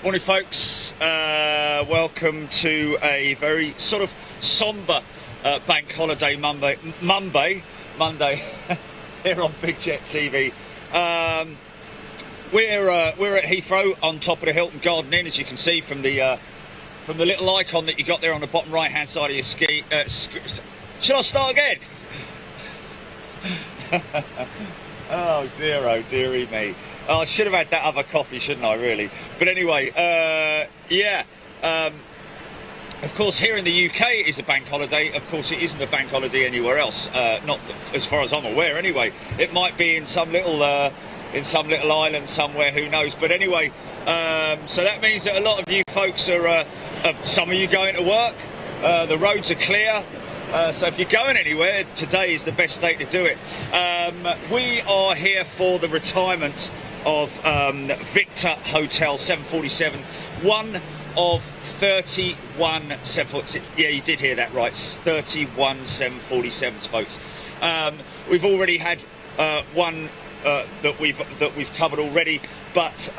Morning folks, welcome to a very sort of sombre bank holiday Monday here on Big Jet TV. We're at Heathrow on top of the Hilton Garden Inn, as you can see from the little icon that you got there on the bottom right hand side of your ski. Shall I start again? Oh dearie me. Oh, I should have had that other coffee, shouldn't I, really? But anyway, of course, here in the UK it is a bank holiday. Of course, it isn't a bank holiday anywhere else, not as far as I'm aware anyway. It might be in some little island somewhere, who knows. But anyway, so that means that a lot of you folks are, some of you going to work, the roads are clear. So if you're going anywhere, today is the best day to do it. We are here for the retirement of Victor Hotel 747, one of 31 747. Yeah, you did hear that right, 31 747s, folks. We've already had one that we've covered already, but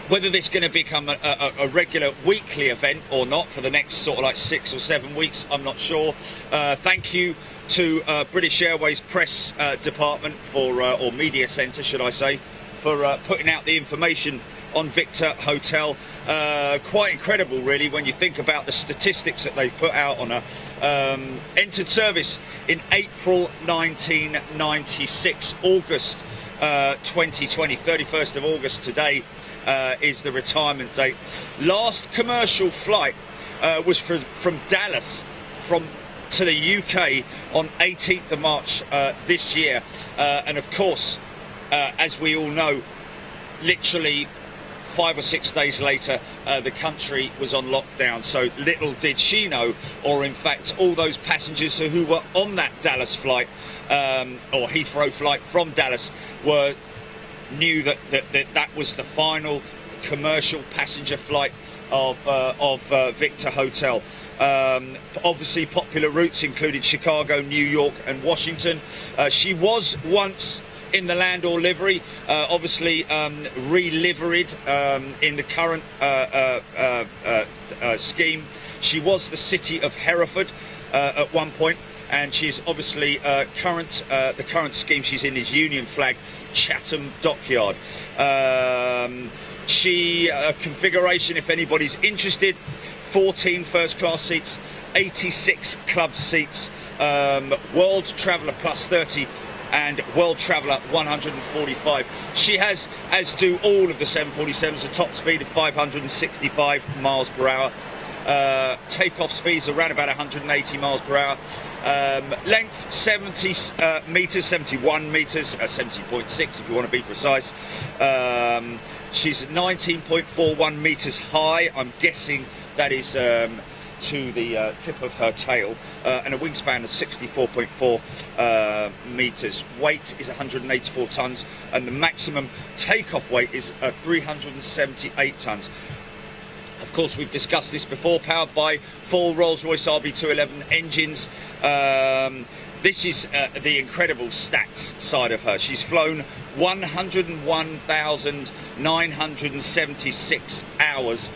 whether this is going to become a regular weekly event or not for the next sort of like 6 or 7 weeks, I'm not sure. Thank you to British Airways Press Department for, or Media Centre, should I say, for putting out the information on Victor Hotel. Quite incredible, really, when you think about the statistics that they've put out on entered service in April 1996, August 2020, 31st of August today. Is the retirement date. Last commercial flight was from Dallas to the UK on 18th of March this year, and of course, as we all know, literally 5 or 6 days later the country was on lockdown. So little did she know, or in fact all those passengers who were on that Dallas flight or Heathrow flight from Dallas knew that was the final commercial passenger flight of Victor Hotel. Obviously popular routes included Chicago, New York and Washington. She was once in the Landor livery, obviously re-liveried in the current scheme. She was the city of Hereford at one point, and she's obviously the current scheme she's in is Union Flag Chatham Dockyard. Configuration, if anybody's interested, 14 first class seats, 86 club seats, World Traveller plus 30 and World Traveller 145. She has, as do all of the 747s, a top speed of 565 miles per hour. Takeoff speeds around about 180 miles per hour. Length 70 meters, 71 meters, 70.6 if you want to be precise. She's 19.41 meters high. I'm guessing that is to the tip of her tail, and a wingspan of 64.4 meters. Weight is 184 tons, and the maximum takeoff weight is 378 tons. Of course, we've discussed this before, powered by 4 Rolls-Royce RB211 engines. This is the incredible stats side of her. She's flown 101,976 hours,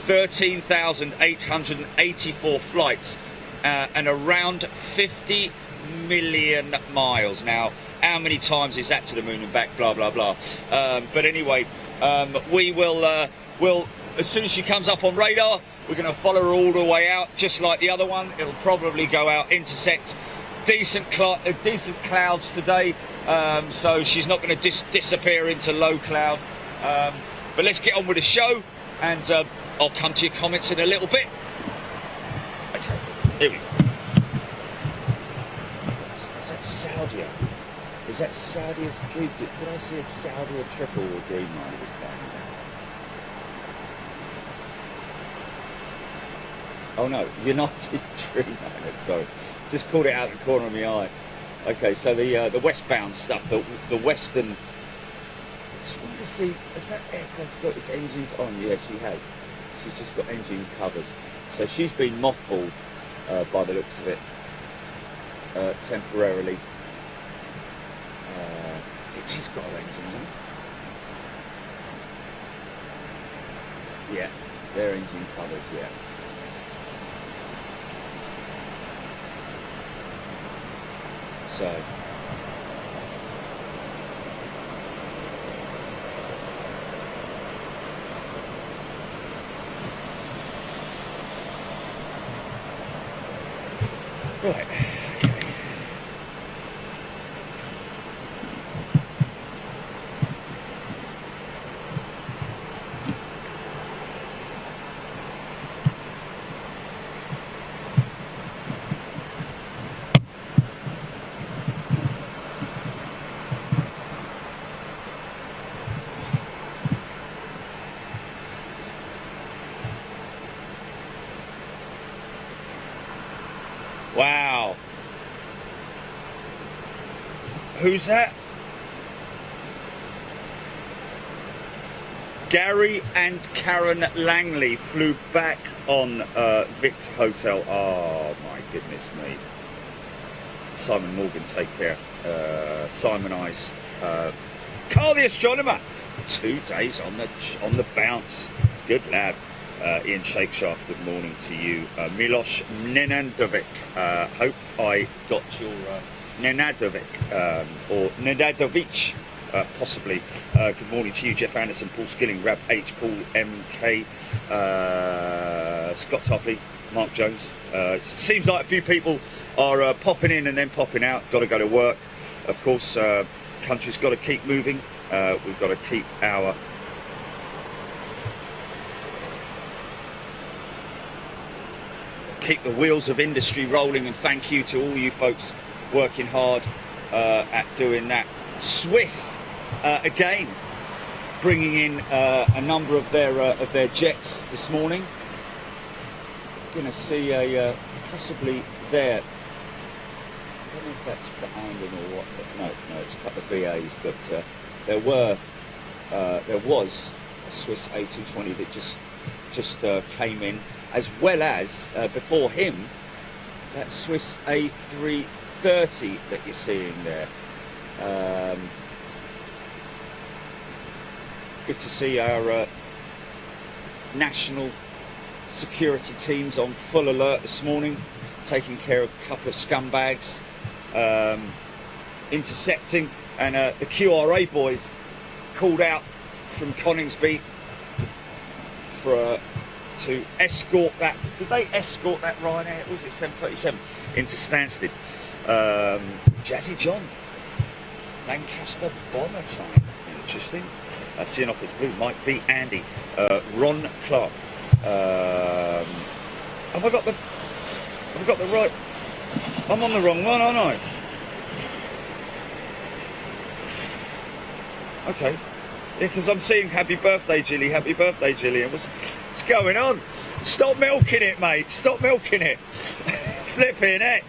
13,884 flights, and around 50 million miles. Now, how many times is that to the moon and back? Blah, blah, blah. But anyway, we will, as soon as she comes up on radar, we're going to follow her all the way out, just like the other one. It'll probably go out, intersect decent clouds today, so she's not going to disappear into low cloud. But let's get on with the show, and I'll come to your comments in a little bit. Okay, here we go. Is that Saudia? Is that Saudia's dream? Did I see a Saudia triple or green line? It was down there. Oh no, United Dreamliner, sorry. Just called it out of the corner of my eye. Okay, so the westbound stuff, the western. I just want to see, has that aircraft got its engines on? Yeah, she has. She's just got engine covers. So she's been mothballed by the looks of it, temporarily. I think she's got her engines on. their engine colours, yeah. So right. Wow. Who's that? Gary and Karen Langley flew back on Victor Hotel. Oh my goodness me. Simon Morgan, take care. Simon Eyes. Carl the Astronomer. 2 days on the bounce. Good lad. Ian Shakeshaft, good morning to you. Miloš Nenadovic, hope I got your Nenadovic or Nenadovic, possibly. Good morning to you, Jeff Anderson, Paul Skilling, Rab H, Paul MK, Scott Topley, Mark Jones. It seems like a few people are popping in and then popping out. Got to go to work. Of course, country's got to keep moving. We've got to keep the wheels of industry rolling, and thank you to all you folks working hard at doing that. Swiss again bringing in a number of their jets this morning. Going to see a possibly there. I don't know if that's behind him or what. No, it's a couple of BAs, but there was a Swiss A220 that just came in, as well as before him that Swiss A330 that you're seeing there. Good to see our national security teams on full alert this morning, taking care of a couple of scumbags, intercepting, and the QRA boys called out from Coningsby for to escort that. Did they escort that Ryanair? Was it 737 into Stansted? Jazzy John, Lancaster bomber time. Interesting. Seeing off as blue might be Andy. Ron Clark. Have I got the right? I'm on the wrong one, aren't I? Okay. Yeah, because I'm seeing happy birthday, Jilly. Happy birthday, Jillian. What's going on? Stop milking it, mate. Stop milking it. Flipping it.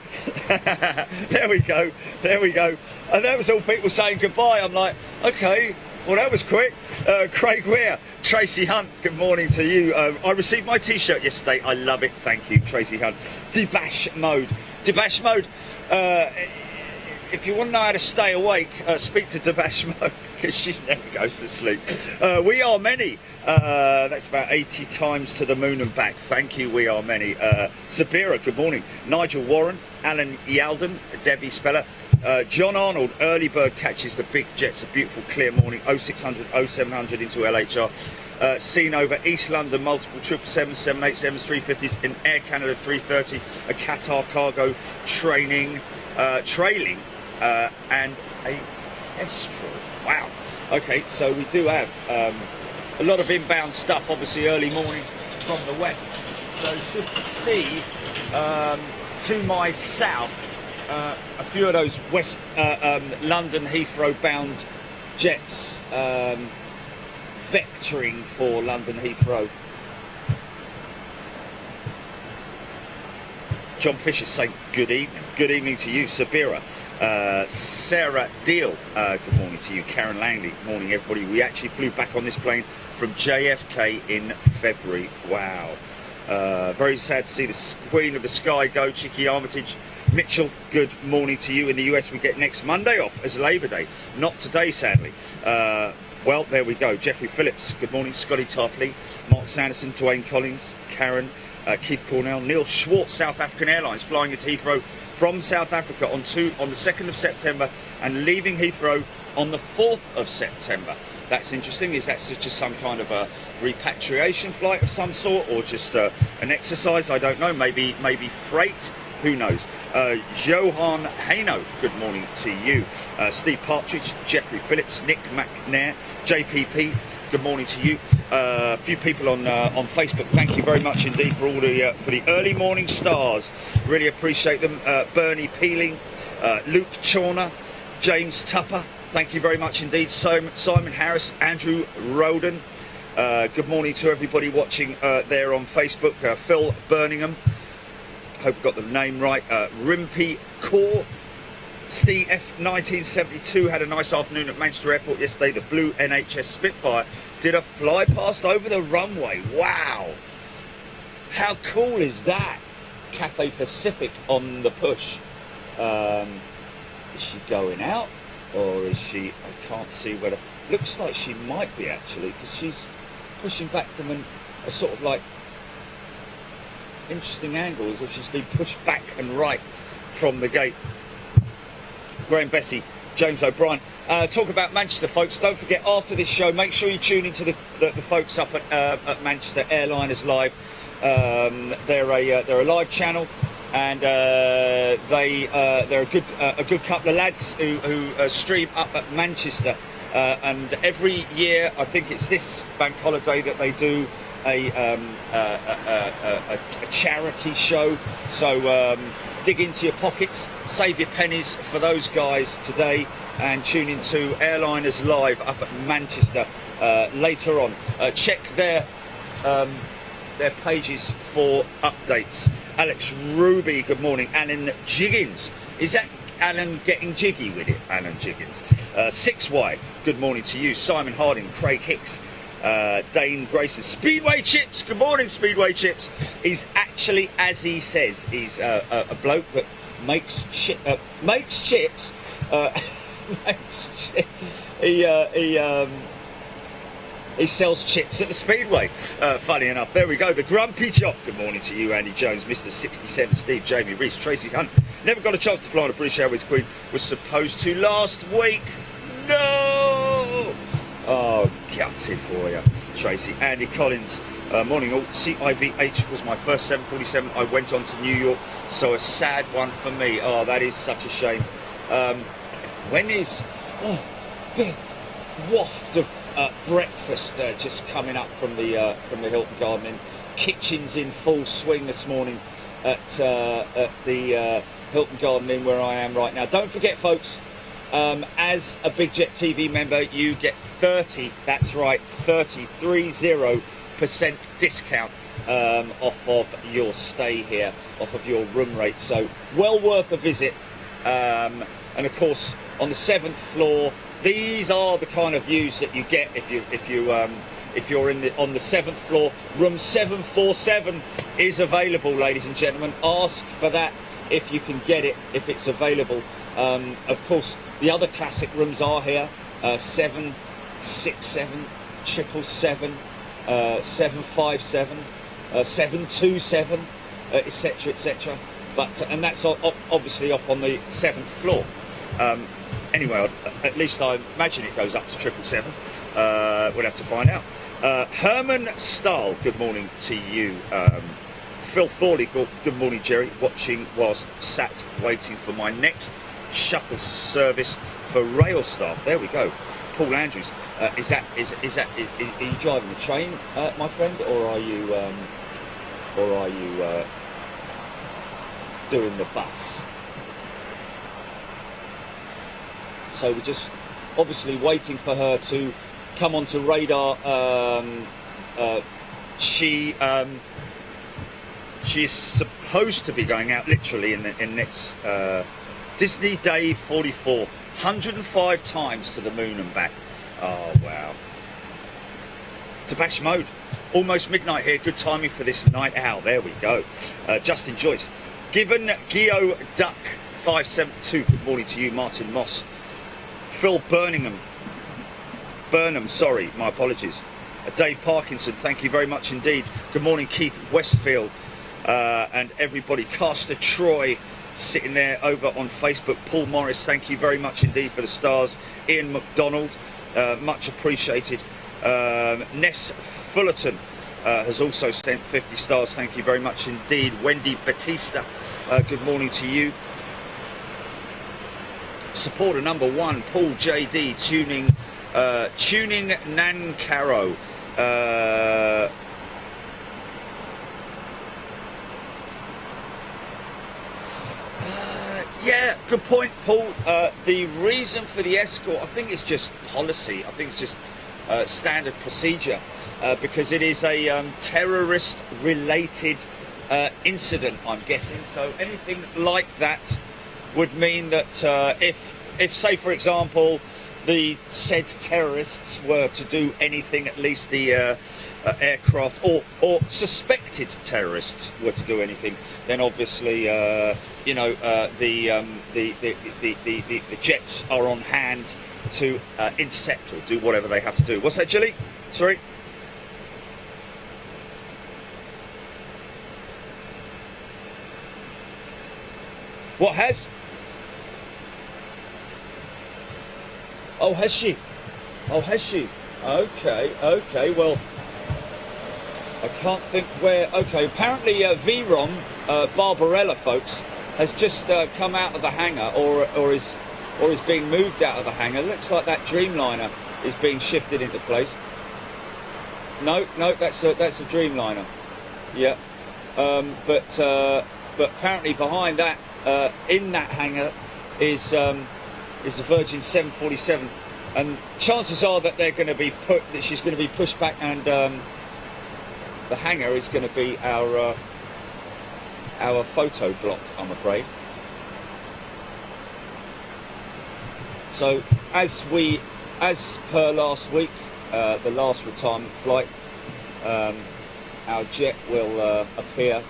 There we go. There we go. And that was all people saying goodbye. I'm like, okay. Well, that was quick. Craig Weir, Tracy Hunt, good morning to you. I received my t-shirt yesterday. I love it. Thank you, Tracy Hunt. Debash mode. Debash mode. If you want to know how to stay awake, speak to Debash mode, because she never goes to sleep. We are many. That's about 80 times to the moon and back. Thank you, we are many. Sabira, good morning. Nigel Warren, Alan Yalden, Debbie Speller. John Arnold, early bird catches the big jets. A beautiful clear morning. 0600, 0700 into LHR. Seen over East London, multiple 777s, 787s, 350s, in Air Canada 330, a Qatar cargo trailing, and a Estral. Wow. Okay, so we do have a lot of inbound stuff, obviously early morning from the west. So should see to my south a few of those West London Heathrow bound jets vectoring for London Heathrow. John Fisher saying good evening. Good evening to you, Sabira. Sarah Deal, good morning to you. Karen Langley, good morning everybody. We actually flew back on this plane from JFK in February. Wow. Very sad to see the Queen of the Sky go, Chicky Armitage. Mitchell, good morning to you. In the US we get next Monday off as Labor Day. Not today, sadly. Well, there we go. Jeffrey Phillips, good morning. Scotty Tarpley, Mark Sanderson, Dwayne Collins, Karen, Keith Cornell, Neil Schwartz, South African Airlines, flying into Heathrow from South Africa on the 2nd of September and leaving Heathrow on the 4th of September. That's interesting. Is that just some kind of a repatriation flight of some sort, or just an exercise? I don't know. Maybe freight. Who knows? Johan Haino, good morning to you. Steve Partridge, Jeffrey Phillips, Nick McNair, JPP, good morning to you. A few people on Facebook, thank you very much indeed for all the early morning stars. Really appreciate them. Bernie Peeling, Luke Chorner, James Tupper, thank you very much indeed. Simon Harris, Andrew Roden, good morning to everybody watching there on Facebook. Phil Birmingham, hope I got the name right. Rimpy Core, Steve F 1972 had a nice afternoon at Manchester Airport yesterday. The blue NHS Spitfire did a fly past over the runway. Wow, how cool is that? Cathay Pacific on the push. Is she going out, or is she? I can't see whether. Looks like she might be actually, because she's pushing back from a sort of like interesting angle, as if she's been pushed back and right from the gate. Graham Bessie, James O'Brien. Talk about Manchester, folks. Don't forget, after this show, make sure you tune into the folks up at Manchester Airliners Live. They're a live channel, and they're a good couple of lads who stream up at Manchester. And every year, I think it's this bank holiday, that they do a charity show. So dig into your pockets, save your pennies for those guys today, and tune into Airliners Live up at Manchester later on. Check their pages for updates. Alex Ruby, good morning. Alan Jiggins, is that Alan getting jiggy with it? Alan Jiggins. 6Y, good morning to you. Simon Harding, Craig Hicks, Dane Grayson, Speedway Chips, good morning Speedway Chips. He's actually, as he says, he's a bloke that makes chips. He sells chips at the Speedway. Funny enough, there we go. The Grumpy Chop, good morning to you. Andy Jones, Mr. 67, Steve, Jamie Reese, Tracy Hunt. Never got a chance to fly on a British Airways Queen. Was supposed to last week. No! Oh, gutted for you, Tracy. Andy Collins, morning all. C-I-V-H was my first 747. I went on to New York, so a sad one for me. Oh, that is such a shame. When is... Oh, big waft of breakfast just coming up from the Hilton Garden Inn. Kitchen's in full swing this morning at the Hilton Garden Inn where I am right now. Don't forget, folks, as a Big Jet TV member, you get 30%, that's right, 30% discount off of your stay here, off of your room rate. So well worth a visit. And of course, on the 7th floor, these are the kind of views that you get if you're on the 7th floor. Room 747 is available, ladies and gentlemen. Ask for that if you can get it, if it's available. Of course, the other classic rooms are here: 767, 777, 757, 727, etc., etc. But and that's obviously up on the 7th floor. Anyway, at least I imagine it goes up to 777. We'll have to find out. Herman Stahl, good morning to you. Phil Thorley, good morning, Jerry. Watching whilst sat waiting for my next shuttle service for rail staff. There we go. Paul Andrews, are you driving the train, my friend, or are you doing the bus? So we're just obviously waiting for her to come onto radar. She is supposed to be going out literally in next Disney Day 44, 105 times to the moon and back. Oh wow. Tabash mode. Almost midnight here. Good timing for this night owl. There we go. Justin Joyce. Given Geo Duck 572. Good morning to you, Martin Moss. Phil Birmingham, Burnham, sorry, my apologies. Dave Parkinson, thank you very much indeed. Good morning, Keith Westfield, and everybody. Caster Troy, sitting there over on Facebook. Paul Morris, thank you very much indeed for the stars. Ian McDonald, much appreciated. Ness Fullerton has also sent 50 stars, thank you very much indeed. Wendy Batista, good morning to you. Supporter number 1, Paul JD, tuning Nancaro. Yeah, good point, Paul. The reason for the escort, I think it's just policy. I think it's just standard procedure, because it is a terrorist-related incident, I'm guessing. So anything like that would mean that if say, for example, the said terrorists were to do anything, at least the aircraft or suspected terrorists were to do anything, then obviously you know, the jets are on hand to intercept or do whatever they have to do. What's that, Gilly? Sorry. What has? Oh, has she? Oh, has she? Okay, okay, well, I can't think where. Okay, apparently VROM, Barbarella, folks, has just come out of the hangar, or is being moved out of the hangar. Looks like that Dreamliner is being shifted into place. No, that's a Dreamliner. Yeah, but apparently behind that, in that hangar, is a Virgin 747, and chances are that they're going to be that she's going to be pushed back, and the hangar is going to be our photo block, I'm afraid. So as per last week, the last retirement flight, our jet will appear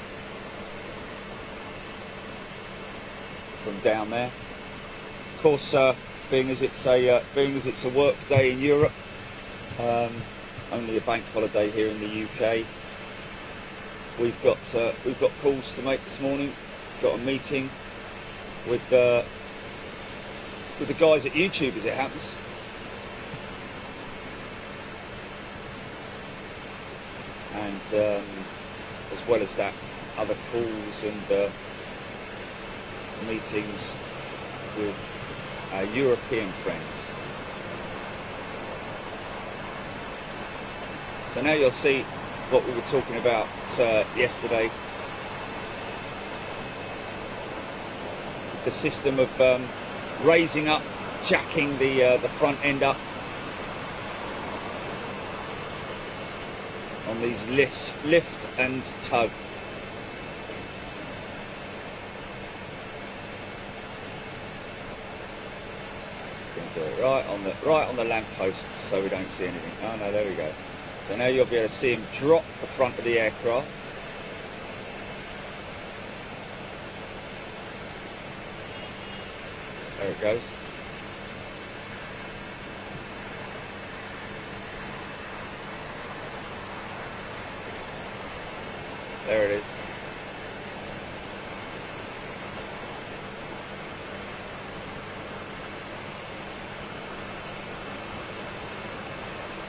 from down there. Of course, being as it's a work day in Europe, only a bank holiday here in the UK. We've got calls to make this morning. Got a meeting with the guys at YouTube, as it happens. And as well as that, other calls and meetings with our European friends. So now you'll see what we were talking about yesterday. The system of raising up, jacking the front end up on these lift and tug. Do it right on the lamp posts so we don't see anything. Oh no, there we go. So now you'll be able to see him drop the front of the aircraft. There it goes. There it is.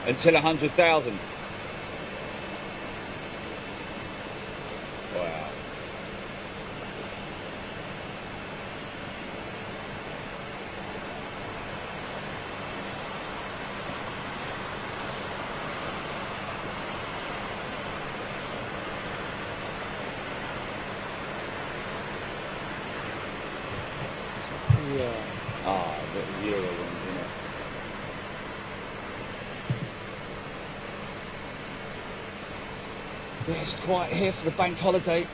Until 100,000. Wow. Yeah. Ah, the Euro ones, isn't it? Yeah, it's quiet here for the bank holiday.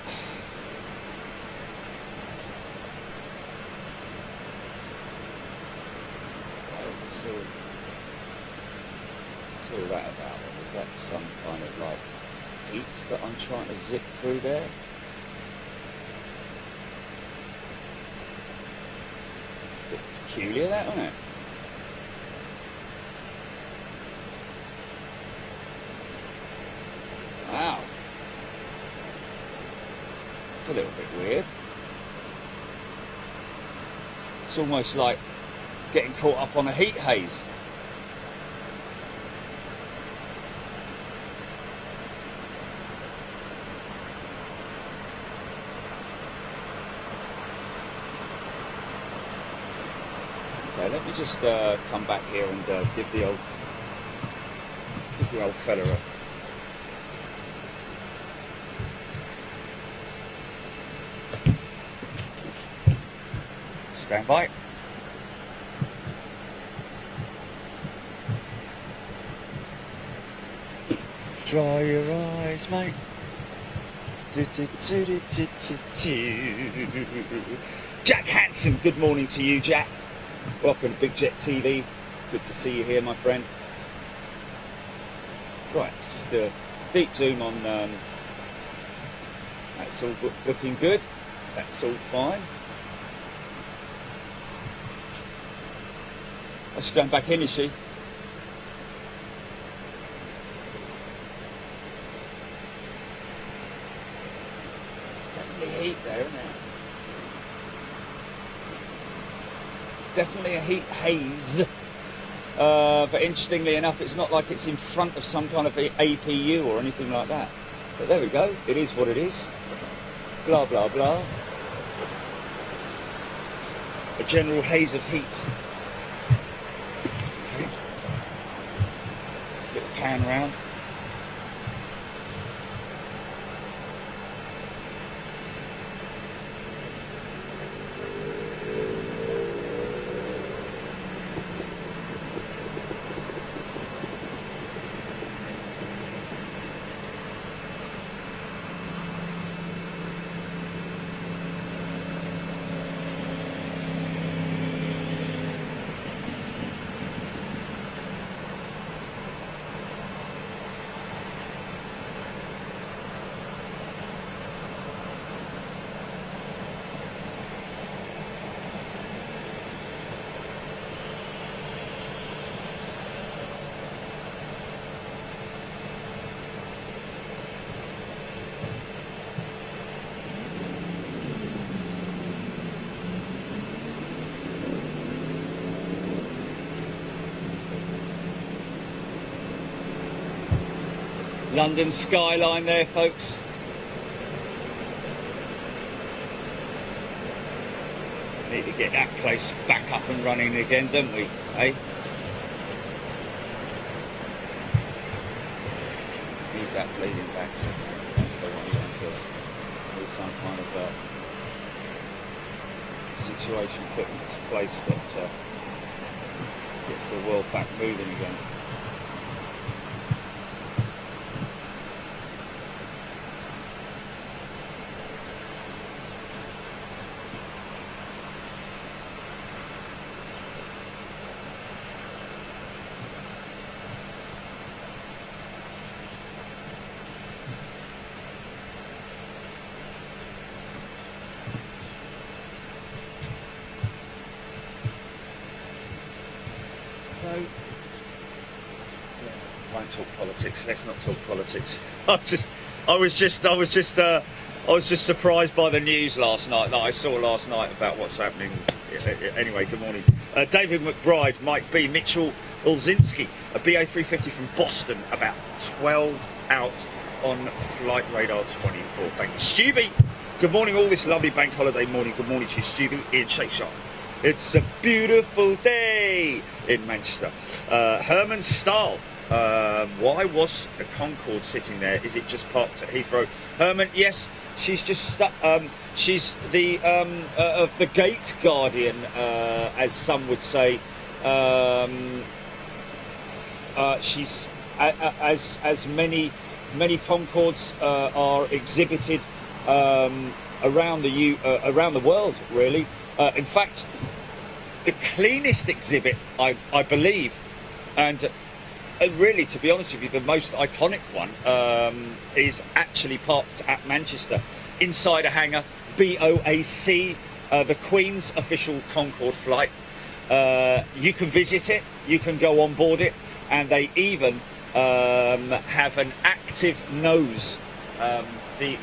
What's all that about? Is that some kind of like heat that I'm trying to zip through there? Bit peculiar, that, isn't it? Wow. It's a little bit weird. It's almost like getting caught up on a heat haze. Okay, let me just come back here and give the old fella a stand by. Dry your eyes, mate. Jack Hanson, good morning to you, Jack. Welcome to Big Jet TV. Good to see you here, my friend. Right, just a deep zoom on. That's all looking good. That's all fine. Oh, she's going back in, is she? There's definitely heat there, isn't there? Definitely a heat haze. But interestingly enough, it's not like it's in front of some kind of APU or anything like that. But there we go. It is what it is. Blah, blah, blah. A general haze of heat. Okay. Little pan round. London skyline there, folks. Need to get that place back up and running again, don't we? Eh? Need that bleeding battery. There's some kind of situation put into place that gets the world back moving again. Won't talk politics. Let's not talk politics. I was just surprised by the news last night that I saw last night about what's happening. Anyway, good morning. David McBride, Mike B, Mitchell Ulzinski, a BA350 from Boston, about 12 out on flight radar 24. Thank you, Stevie. Good morning, all this lovely bank holiday morning. Good morning to you, Stevie, in Shakespeare. It's a beautiful day in Manchester. Herman Stahl. Why was the Concorde sitting there? Is it just parked at Heathrow? Herman, yes, she's just stuck. She's the of the gate guardian, as some would say. She's as many Concordes are exhibited around the world, really. In fact, the cleanest exhibit, I believe, and really, to be honest with you, the most iconic one is actually parked at Manchester, inside a hangar, BOAC, the Queen's official Concorde flight. You can visit it, you can go on board it, and they even have an active nose. The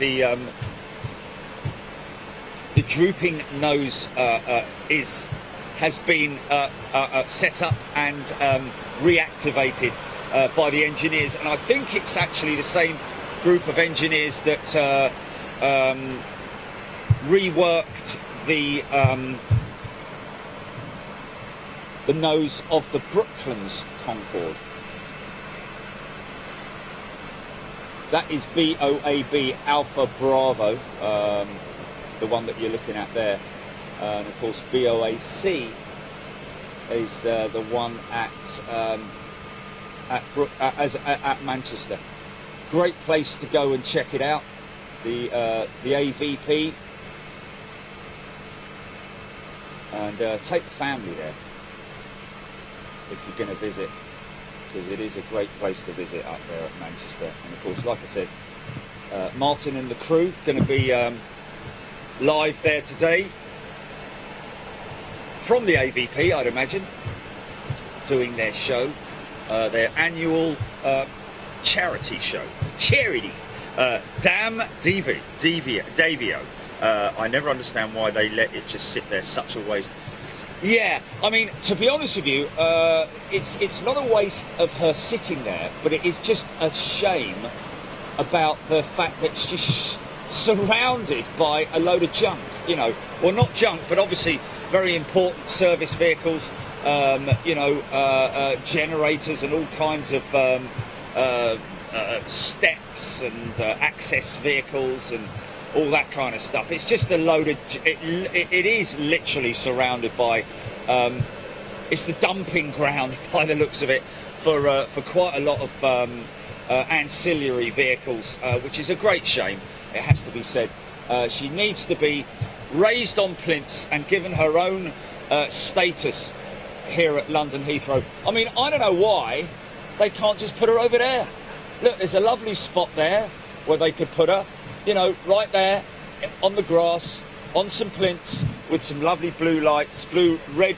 drooping nose has been set up and reactivated by the engineers, and I think it's actually the same group of engineers that reworked the nose of the Brooklands Concorde. That is BOAB Alpha Bravo, the one that you're looking at there, and of course BOAC is the one at Manchester. Great place to go and check it out. The AVP, and take the family there if you're going to visit, because it is a great place to visit up there at Manchester. And of course, like I said, Martin and the crew going to be live there today from the AVP, I'd imagine, doing their show, their annual charity show. Damn Davio. I never understand why they let it just sit there such a waste. Yeah, I mean, to be honest with you, it's not a waste of her sitting there, but it is just a shame about the fact that it's just surrounded by a load of junk, you know. Well, not junk, but obviously very important service vehicles, generators and all kinds of steps and access vehicles and all that kind of stuff. It's just a load of, it is literally surrounded by, it's the dumping ground by the looks of it for quite a lot of ancillary vehicles, which is a great shame, it has to be said. She needs to be raised on plinths and given her own status here at London Heathrow. I mean, I don't know why they can't just put her over there. Look, there's a lovely spot there where they could put her, you know, right there on the grass, on some plinths with some lovely blue lights, red,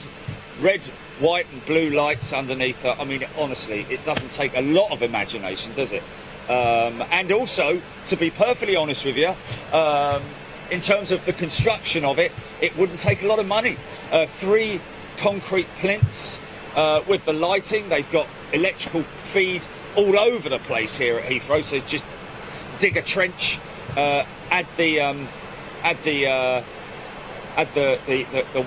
white and blue lights underneath her. I mean, honestly, it doesn't take a lot of imagination, does it? And also, to be perfectly honest with you, in terms of the construction of it, it wouldn't take a lot of money. 3 concrete plinths with the lighting. They've got electrical feed all over the place here at Heathrow, so just dig a trench, add the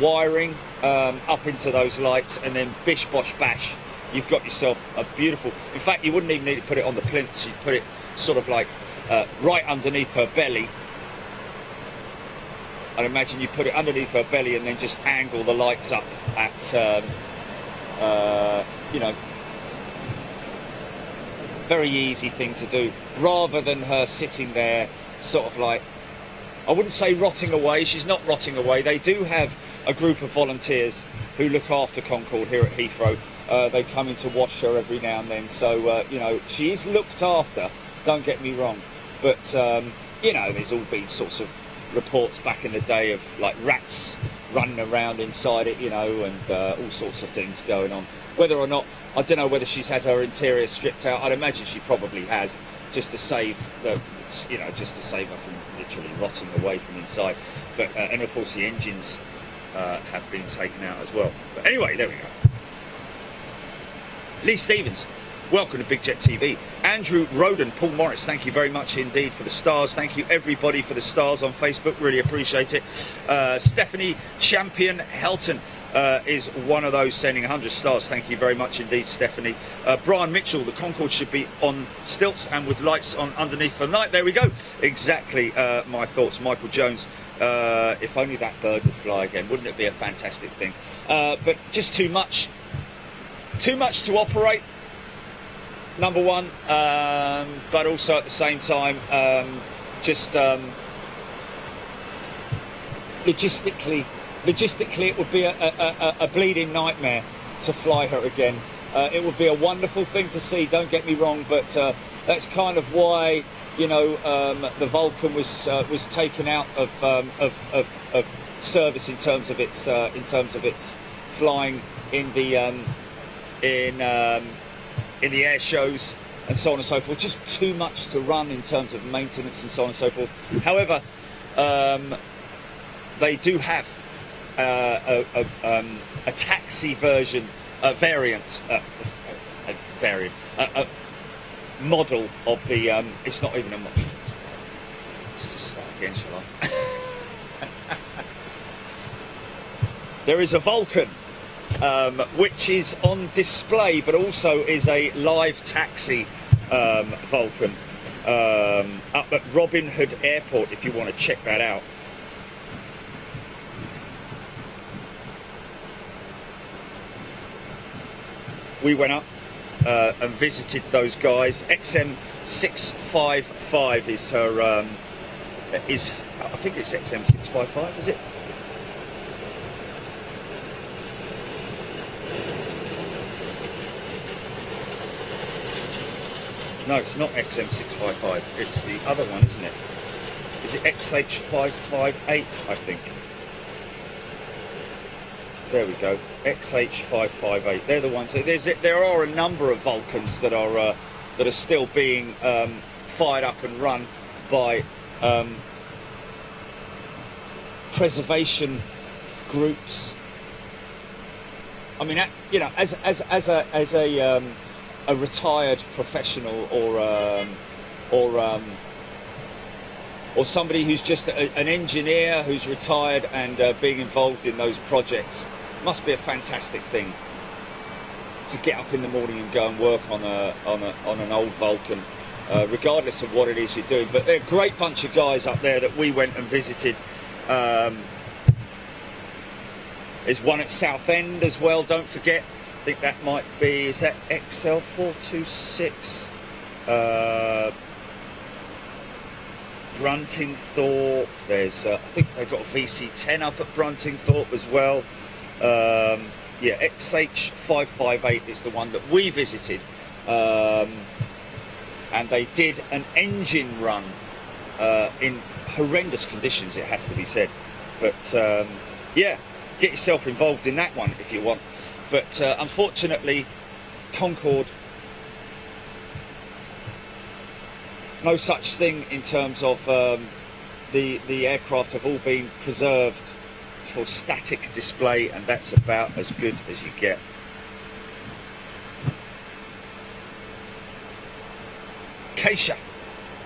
wiring up into those lights, and then bish bosh bash, you've got yourself a beautiful. In fact, you wouldn't even need to put it on the plinths. You'd put it sort of like right underneath her belly. I'd imagine you put it underneath her belly and then just angle the lights up at you know, very easy thing to do, rather than her sitting there sort of like, I wouldn't say rotting away. She's not rotting away. They do have a group of volunteers who look after Concorde here at Heathrow. They come in to wash her every now and then, so you know, she is looked after, don't get me wrong, but you know, there's all been sorts of reports back in the day of like rats running around inside it, you know, and all sorts of things going on. Whether or not, I don't know whether she's had her interior stripped out. I'd imagine she probably has, just to save the, you know, just to save her from literally rotting away from inside. But and of course the engines have been taken out as well. But anyway, there we go. Lee Stevens, welcome to Big Jet TV. Andrew Roden, Paul Morris, thank you very much indeed for the stars. Thank you everybody for the stars on Facebook, really appreciate it. Stephanie Champion Helton is one of those sending 100 stars. Thank you very much indeed, Stephanie. Brian Mitchell, the Concorde should be on stilts and with lights on underneath for the night. There we go. Exactly my thoughts. Michael Jones, if only that bird would fly again. Wouldn't it be a fantastic thing? But just too much to operate, number one, but also at the same time, just logistically it would be a bleeding nightmare to fly her again. It would be a wonderful thing to see, don't get me wrong, but that's kind of why, you know, the Vulcan was taken out of service in terms of its flying in the air shows and so on and so forth. Just too much to run in terms of maintenance and so on and so forth. However, they do have a taxi version, a model of the. It's not even a model. Let's just start again, shall I? There is a Vulcan, which is on display, but also is a live taxi Vulcan up at Robin Hood Airport. If you want to check that out. We went up and visited those guys. XM655 is her. I think it's XM655. Is it? No, it's not XM655. It's the other one, isn't it? Is it XH558? I think. There we go, XH558. They're the ones. So there are a number of Vulcans that are still being fired up and run by preservation groups. I mean, you know, as a retired professional or somebody who's just an engineer who's retired and being involved in those projects. Must be a fantastic thing to get up in the morning and go and work on an old Vulcan, regardless of what it is you're doing. But they're a great bunch of guys up there that we went and visited. There's one at Southend as well, don't forget. I think that might be, is that XL426? Bruntingthorpe. There's I think they've got a VC10 up at Bruntingthorpe as well. Yeah, XH558 is the one that we visited, and they did an engine run in horrendous conditions, it has to be said, but yeah, get yourself involved in that one if you want. But unfortunately, Concorde, no such thing in terms of the aircraft have all been preserved for static display, and that's about as good as you get. Keisha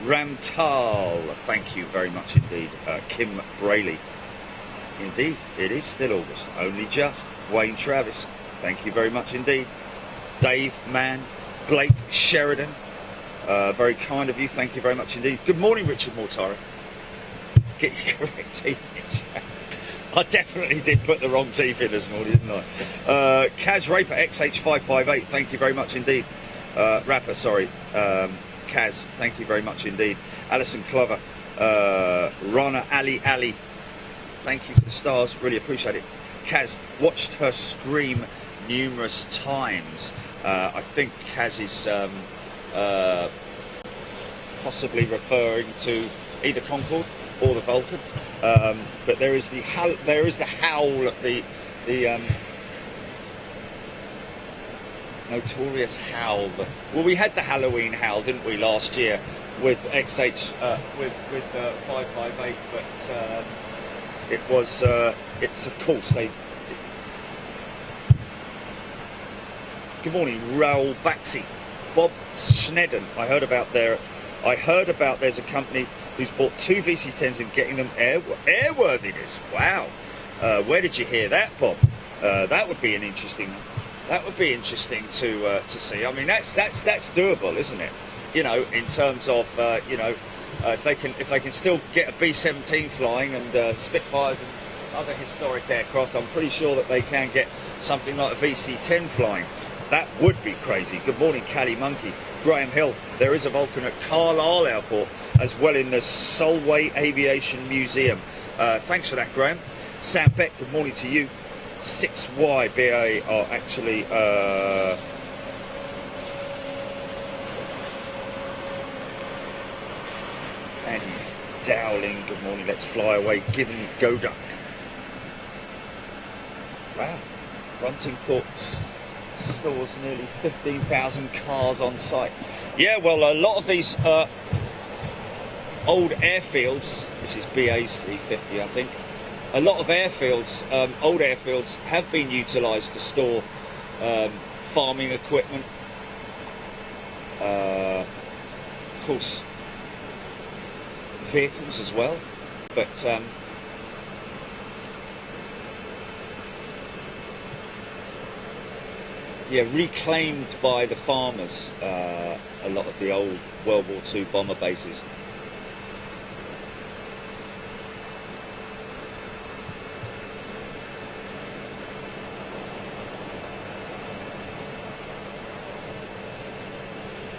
Ramtal, thank you very much indeed. Kim Brayley, indeed, it is still August, only just. Wayne Travis, thank you very much indeed. Dave Mann, Blake Sheridan, very kind of you, thank you very much indeed. Good morning, Richard Mortara. Get your correct teeth in. I definitely did put the wrong teeth in this morning, didn't I? Kaz Raper, XH558, thank you very much indeed. Rapper, sorry. Kaz, thank you very much indeed. Alison Clover, Rana Ali, thank you for the stars, really appreciate it. Kaz, watched her scream numerous times. I think Kaz is possibly referring to either Concorde or the Vulcan, but there is the howl at the notorious howl. Well, we had the Halloween howl, didn't we, last year with XH with 558, but it was it's of course they. Good morning, Raoul Baxi, Bob Schnedden. I heard about there's a company who's bought 2 VC10s and getting them airworthiness. Wow, where did you hear that, Bob? That would be interesting to see. I mean, that's doable, isn't it? You know, in terms of if they can still get a B-17 flying and Spitfires and other historic aircraft, I'm pretty sure that they can get something like a VC10 flying. That would be crazy. Good morning, Cali Monkey. Graham Hill, there is a Vulcan at Carlisle Airport as well in the Solway Aviation Museum. Thanks for that, Graham. Sam Beck, good morning to you. 6YBA are actually and Dowling, good morning, let's fly away, Given Go Duck. Wow, Bruntingthorpe stores nearly 15,000 cars on site. Yeah, well, a lot of these old airfields, this is BA's 350, I think. A lot of airfields, old airfields, have been utilised to store farming equipment. Of course, vehicles as well, but yeah, reclaimed by the farmers, a lot of the old World War II bomber bases.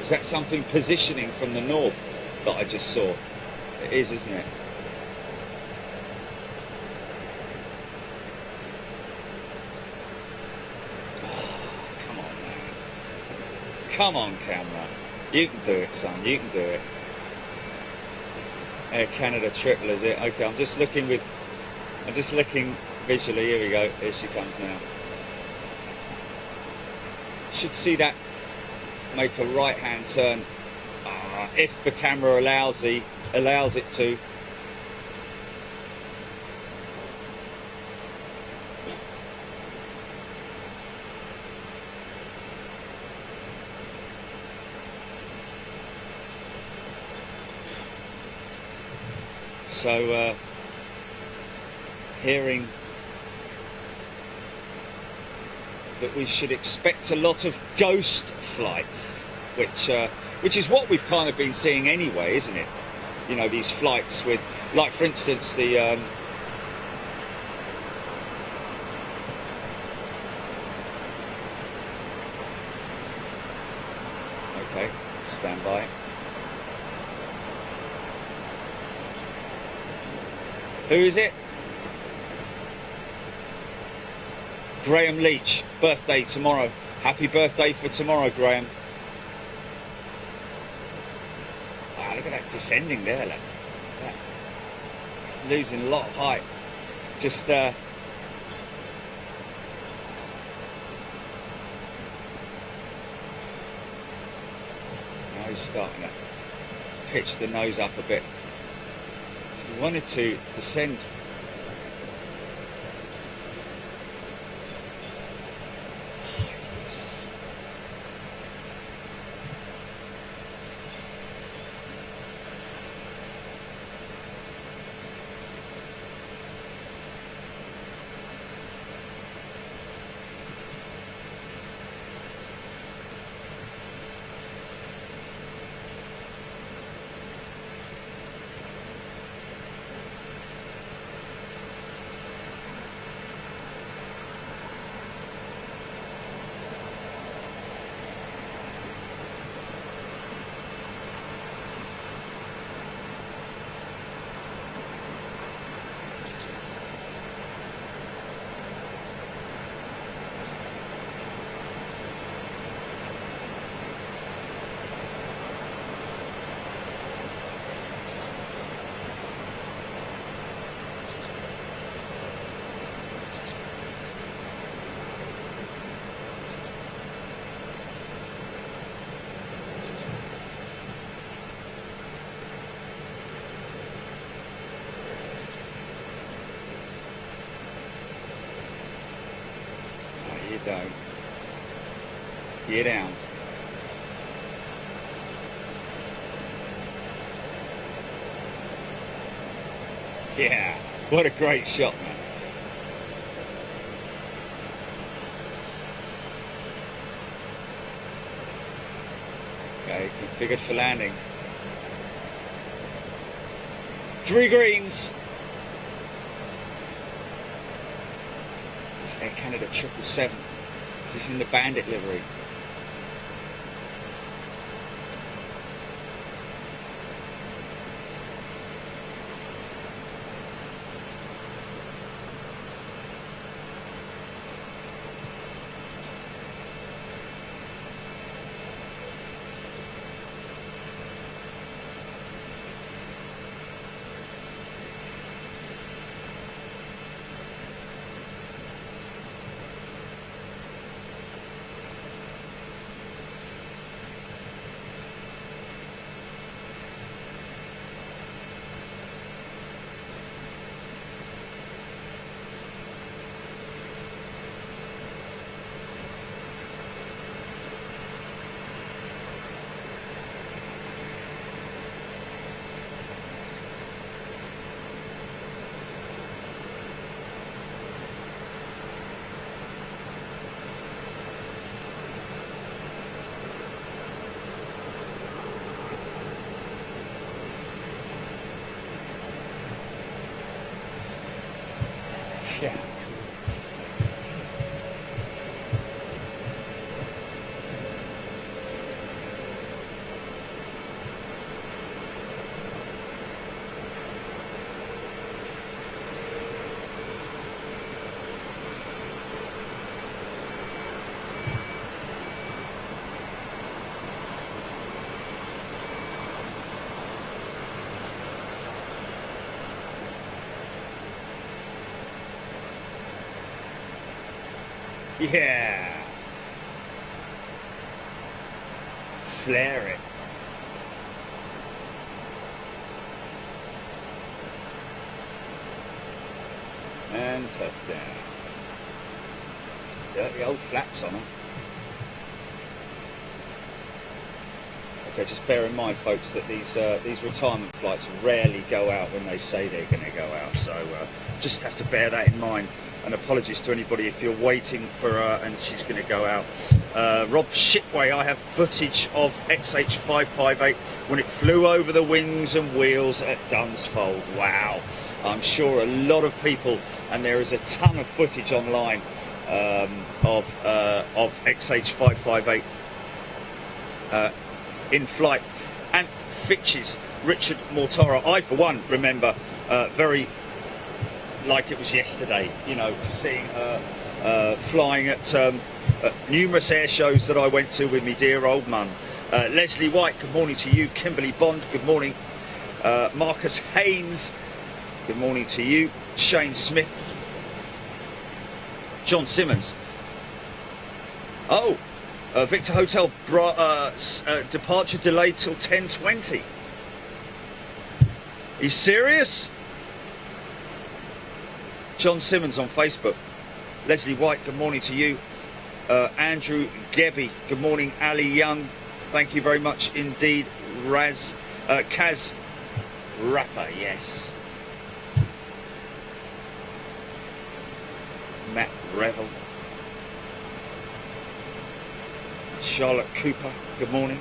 Is that something positioning from the north that I just saw? It is, isn't it? Come on, camera. You can do it, son. You can do it. Air Canada triple, is it? Okay, I'm just looking visually. Here we go. Here she comes now. Should see that make a right-hand turn if the camera allows it to. So hearing that we should expect a lot of ghost flights, which is what we've kind of been seeing anyway, isn't it? You know, these flights with, like for instance, the okay, stand by. Who is it? Graham Leach, birthday tomorrow. Happy birthday for tomorrow, Graham. Wow, look at that descending there, look. That. Losing a lot of height. Just now he's starting to pitch the nose up a bit. He wanted to descend. Don't. Get down. Yeah, what a great shot, man. Okay, configured for landing. 3 greens. It's Air Canada 777. Is this in the Bandit livery? Yeah. Flare it. And touchdown. Dirty old flaps on them. Okay, just bear in mind, folks, that these retirement flights rarely go out when they say they're going to go out. So just have to bear that in mind. And apologies to anybody if you're waiting for her and she's going to go out. Rob Shipway, I have footage of XH558 when it flew over the wings and wheels at Dunsfold. Wow. I'm sure a lot of people, and there is a ton of footage online of XH558 in flight. And Fitch's Richard Mortara, I for one remember very like it was yesterday, you know, seeing her flying at numerous air shows that I went to with me dear old mum. Leslie White, good morning to you. Kimberly Bond, good morning. Marcus Haynes, good morning to you. Shane Smith. John Simmons. Oh, Victor Hotel departure delayed till 10:20. Are you serious? John Simmons on Facebook. Leslie White, good morning to you. Andrew Gebby, good morning. Ali Young, thank you very much indeed. Kaz Rapper, yes. Matt Revel. Charlotte Cooper, good morning.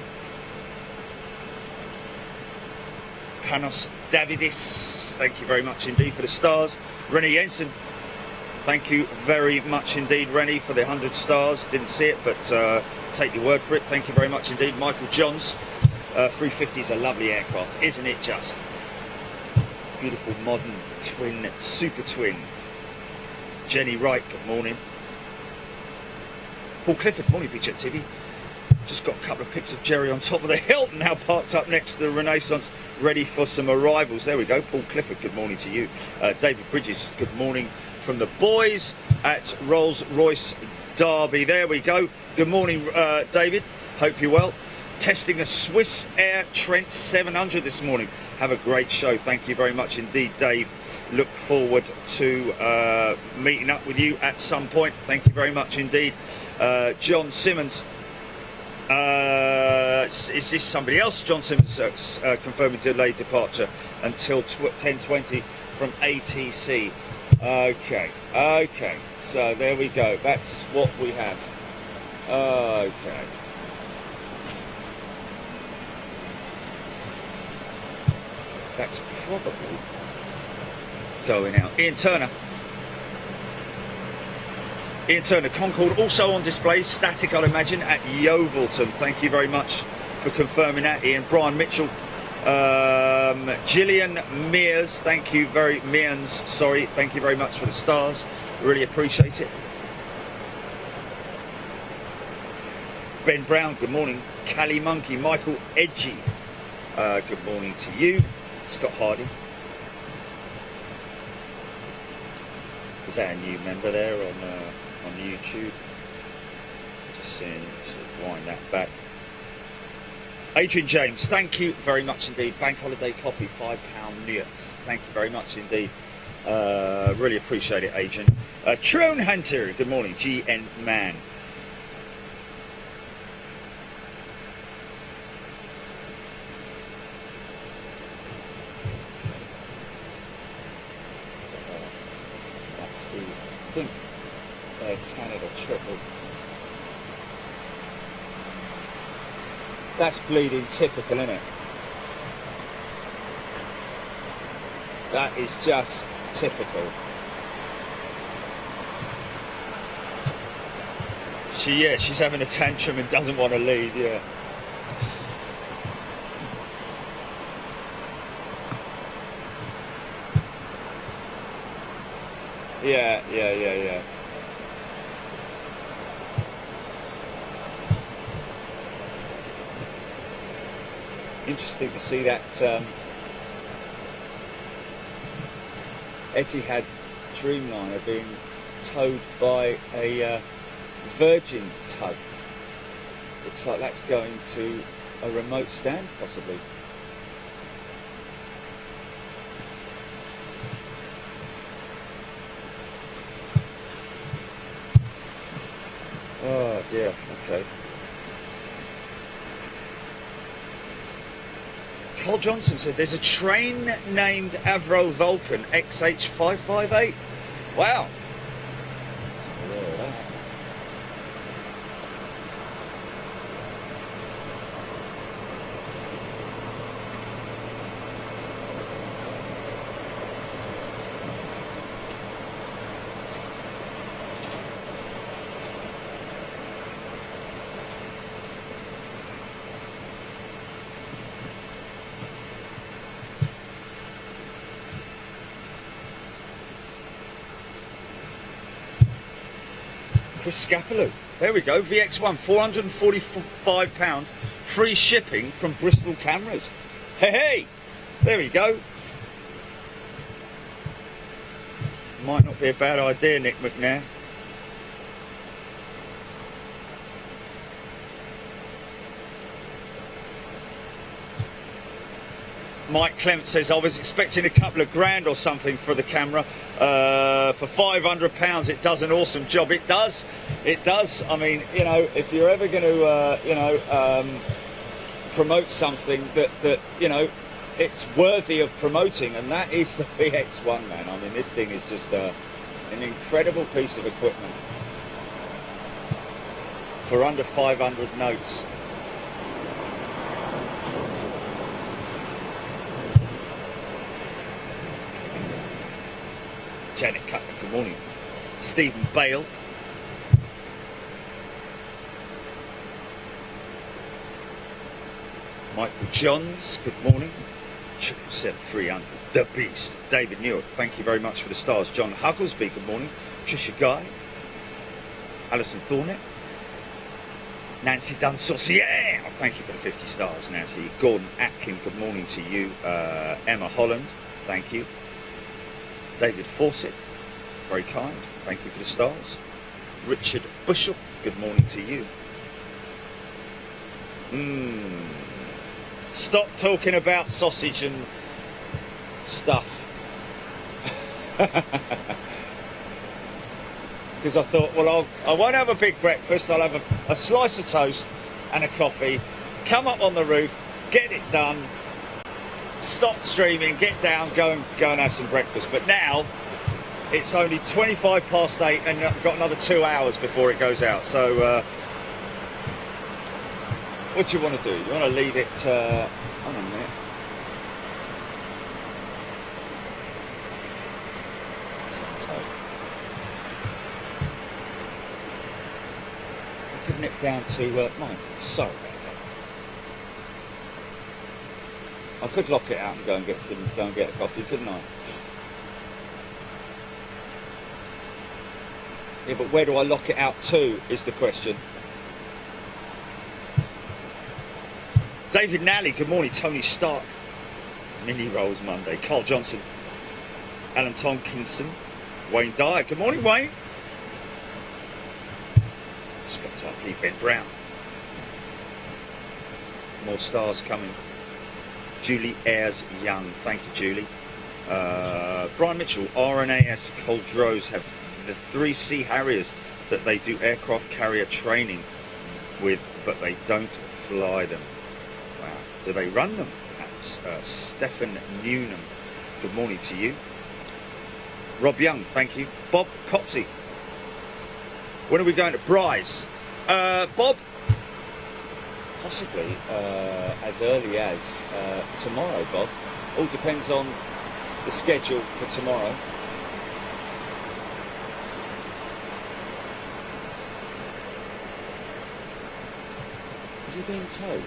Panos Davidis, thank you very much indeed for the stars. Rennie Jensen, thank you very much indeed, Rennie, for the 100 stars. Didn't see it, but take your word for it. Thank you very much indeed. Michael Johns, 350 is a lovely aircraft, isn't it just? Beautiful modern twin, super twin. Jenny Wright, good morning. Paul Clifford, morning, Big Jet TV. Just got a couple of pics of Jerry on top of the Hilton, now parked up next to the Renaissance, ready for some arrivals. There we go. Paul Clifford, good morning to you. David Bridges, good morning from the boys at Rolls-Royce Derby. There we go. Good morning, David. Hope you're well. Testing a Swiss Air Trent 700 this morning. Have a great show. Thank you very much indeed, Dave. Look forward to meeting up with you at some point. Thank you very much indeed. John Simmons. Is this somebody else? John Simmons confirming delayed departure until 10:20 from ATC. Okay, so there we go. That's what we have. Okay. That's probably going out. Ian Turner, Concorde also on display, static I'd imagine, at Yeovilton. Thank you very much for confirming that, Ian. Brian Mitchell, Gillian Mears, thank you very much for the stars, really appreciate it. Ben Brown, good morning. Callie Monkey, Michael Edgy, good morning to you. Scott Hardy, is that a new member there on YouTube? Just seeing, sort of wind that back. Adrian James, thank you very much indeed. Bank holiday copy, £5 newts. Thank you very much indeed. Really appreciate it, Adrian. Trone Hunter, good morning. GN Man. That's the, I think, Canada triple. That's bleeding typical, isn't it? That is just typical. She's having a tantrum and doesn't want to lead, yeah. Yeah. Interesting to see that Etihad Dreamliner being towed by a Virgin tug. Looks like that's going to a remote stand, possibly. Oh dear, okay. Carl Johnson said there's a train named Avro Vulcan XH558. Wow. Chris Scapaloo. There we go. VX1, £445, free shipping from Bristol Cameras. Hey, hey, there we go. Might not be a bad idea, Nick McNair. Mike Clement says, I was expecting a couple of grand or something for the camera. For £500, it does an awesome job. It does. It does. I mean, you know, if you're ever going to, promote something that, you know, it's worthy of promoting, and that is the VX1, man. I mean, this thing is just an incredible piece of equipment for under 500 notes. Janet Cutler, good morning. Stephen Bale. Michael Johns, good morning. 777-300, The Beast. David Newark, thank you very much for the stars. John Hugglesby, good morning. Trisha Guy. Alison Thornett. Nancy Dunsaucier, thank you for the 50 stars, Nancy. Gordon Atkin, good morning to you. Emma Holland, thank you. David Fawcett, very kind, thank you for the stars. Richard Bushell, good morning to you. Stop talking about sausage and stuff. Because I thought, well, I won't have a big breakfast, I'll have a slice of toast and a coffee, come up on the roof, get it done, stop streaming, get down, go and have some breakfast. But now it's only 25 past 8 and I've got another 2 hours before it goes out. So what do you want to do? You want to leave it, hold on a minute. I could nip down to mine. Sorry about that. I could lock it out and go and get a coffee, couldn't I? Yeah, but where do I lock it out to is the question. David Nally, good morning. Tony Stark, Mini Rolls Monday. Carl Johnson, Alan Tomkinson, Wayne Dyer, good morning, Wayne. Just got to uplead Ben Brown. More stars coming. Julie Ayres Young, thank you, Julie. Brian Mitchell, RNAS Coldrose have the 3 Sea Harriers that they do aircraft carrier training with, but they don't fly them. Wow. Do they run them? Perhaps. Stefan Newnham, good morning to you. Rob Young, thank you. Bob Copsey, when are we going to Bryce? Bob, possibly as early as tomorrow, Bob. All depends on the schedule for tomorrow. Is he being towed?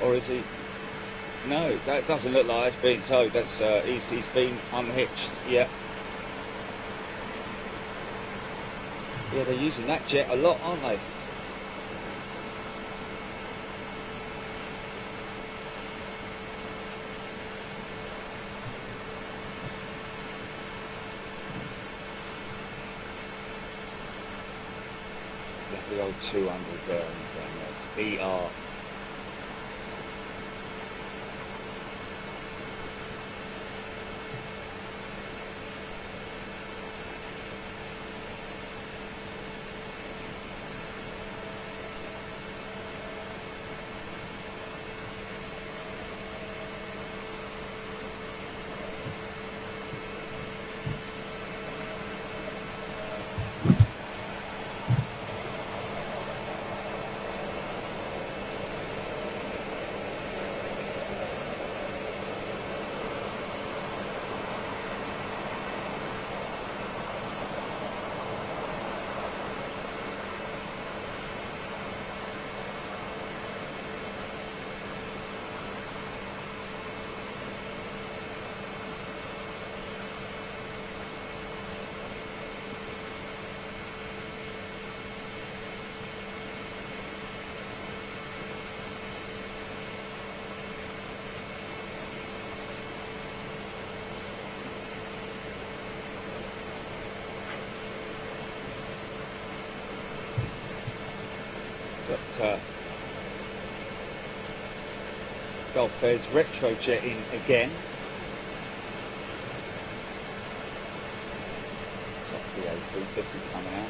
Or is he? No, that doesn't look like it's being towed. That's he's been unhitched. Yeah. Yeah, they're using that jet a lot, aren't they? The old 200 there, and it's ER. Got Gulf Air's retrojetting again. Top the A350 coming out.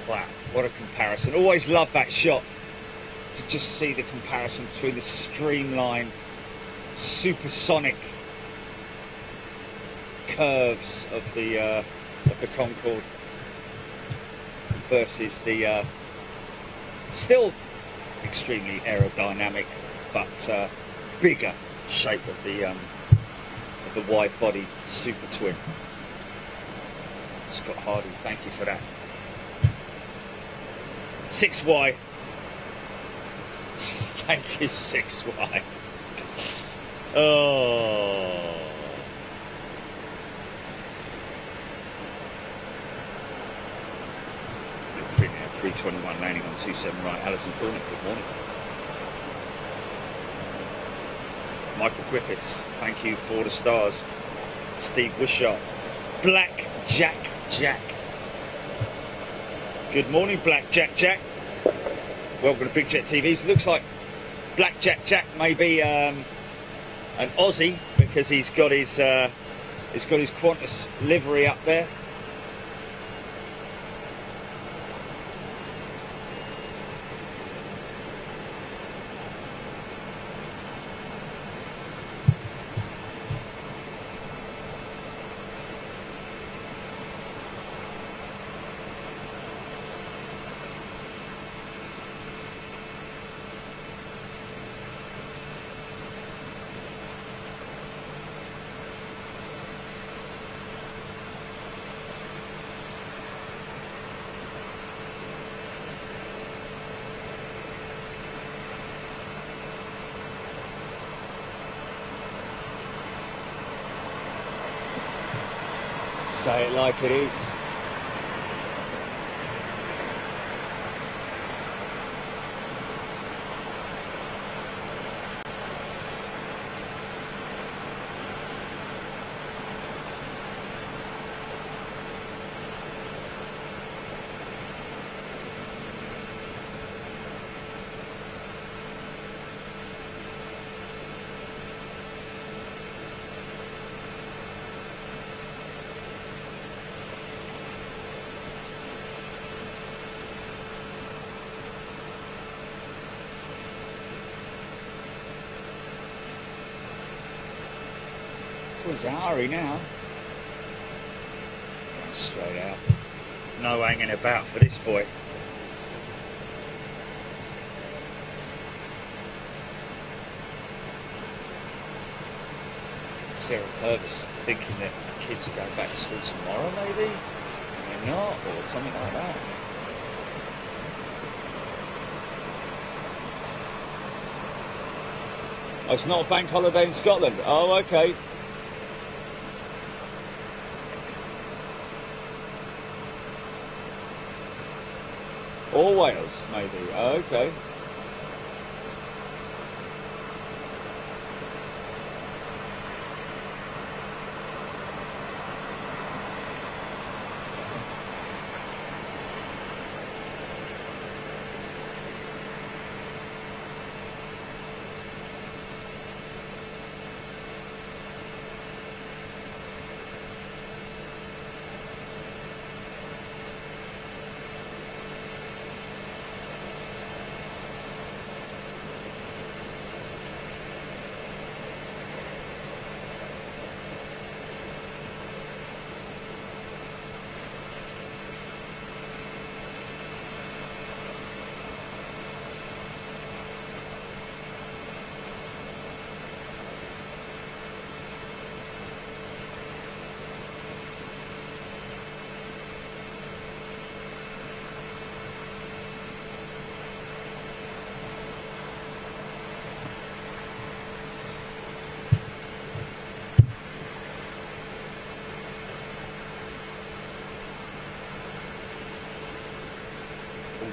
Wow, what a comparison. Always love that shot, to just see the comparison between the streamlined, supersonic curves of the Concorde versus the still extremely aerodynamic but bigger shape of the wide-body Super Twin. Scott Hardy, thank you for that. 6Y. Thank you, 6Y. Oh. Premiere 321 landing on 27 right. Alison Thorne, good morning. Michael Griffiths, thank you for the stars. Steve Wishart. Black Jack Jack. Good morning, Black Jack Jack. Welcome to Big Jet TV. Looks like Black Jack Jack may be an Aussie, because he's got his Qantas livery up there. Say it like it is. He's a hurry now. Going straight out. No hanging about for this boy. Sarah Purvis thinking that kids are going back to school tomorrow, maybe? And they're not, or something like that. Oh, it's not a bank holiday in Scotland. Oh, okay. Or Wales, maybe. Oh, okay.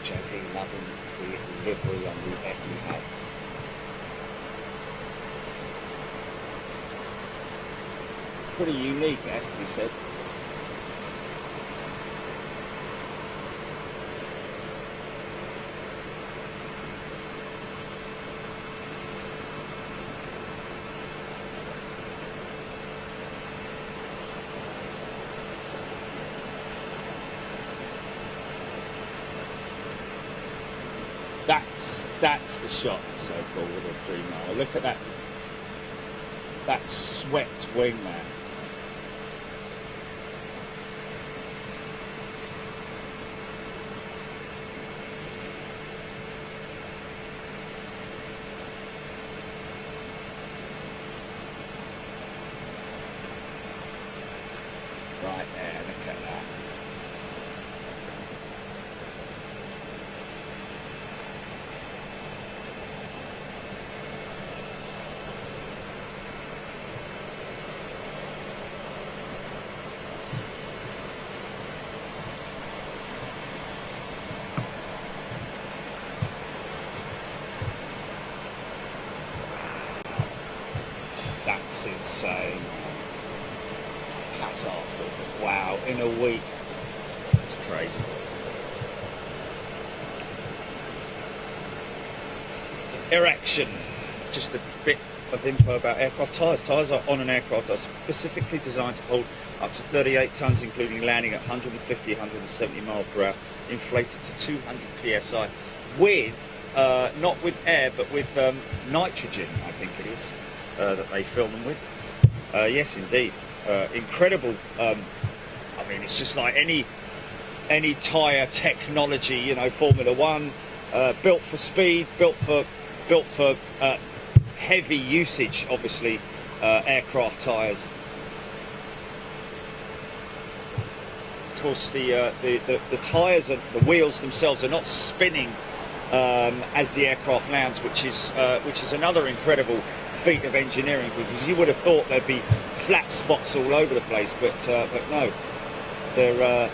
JP loving the livery on the Etihad. Pretty unique, it has to be said. That's the shot, so cool with a 3 mile. Look at that swept wing there. Right there, look at that. That's insane. Cut off. Wow, in a week. It's crazy. Erection. Just a bit of info about aircraft tyres. Tyres are on an aircraft are specifically designed to hold up to 38 tonnes, including landing at 150, 170 miles per hour, inflated to 200 psi, with not with air, but with nitrogen, I think it is, that they fill them with. Yes, indeed. Incredible. I mean, it's just like any tyre technology, you know, Formula One, built for speed, built for heavy usage, obviously, aircraft tyres. Of course, the tyres and the wheels themselves are not spinning as the aircraft lands, which is another incredible feat of engineering, because you would have thought there'd be flat spots all over the place, but no, they're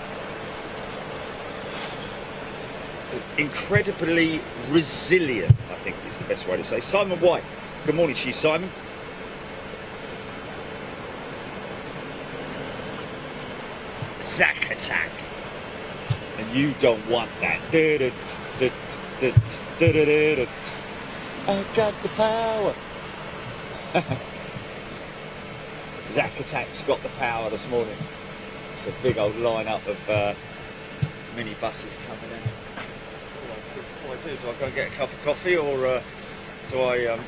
incredibly resilient, I think is the best way to say. Simon White, good morning to you, Simon. Zack attack, and you don't want that. I got the power. Zack Attack's got the power this morning. It's a big old lineup of mini buses coming in. What do I do? Do I go and get a cup of coffee, or do I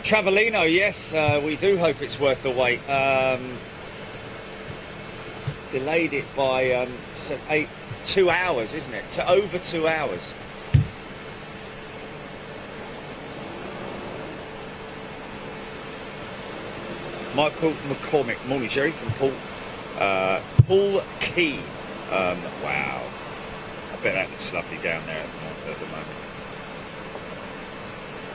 Travellino, yes, we do hope it's worth the wait. Delayed it by 2 hours, isn't it? To over 2 hours. Michael McCormick, morning Jerry, from Paul Key. Wow, I bet that looks lovely down there at the moment.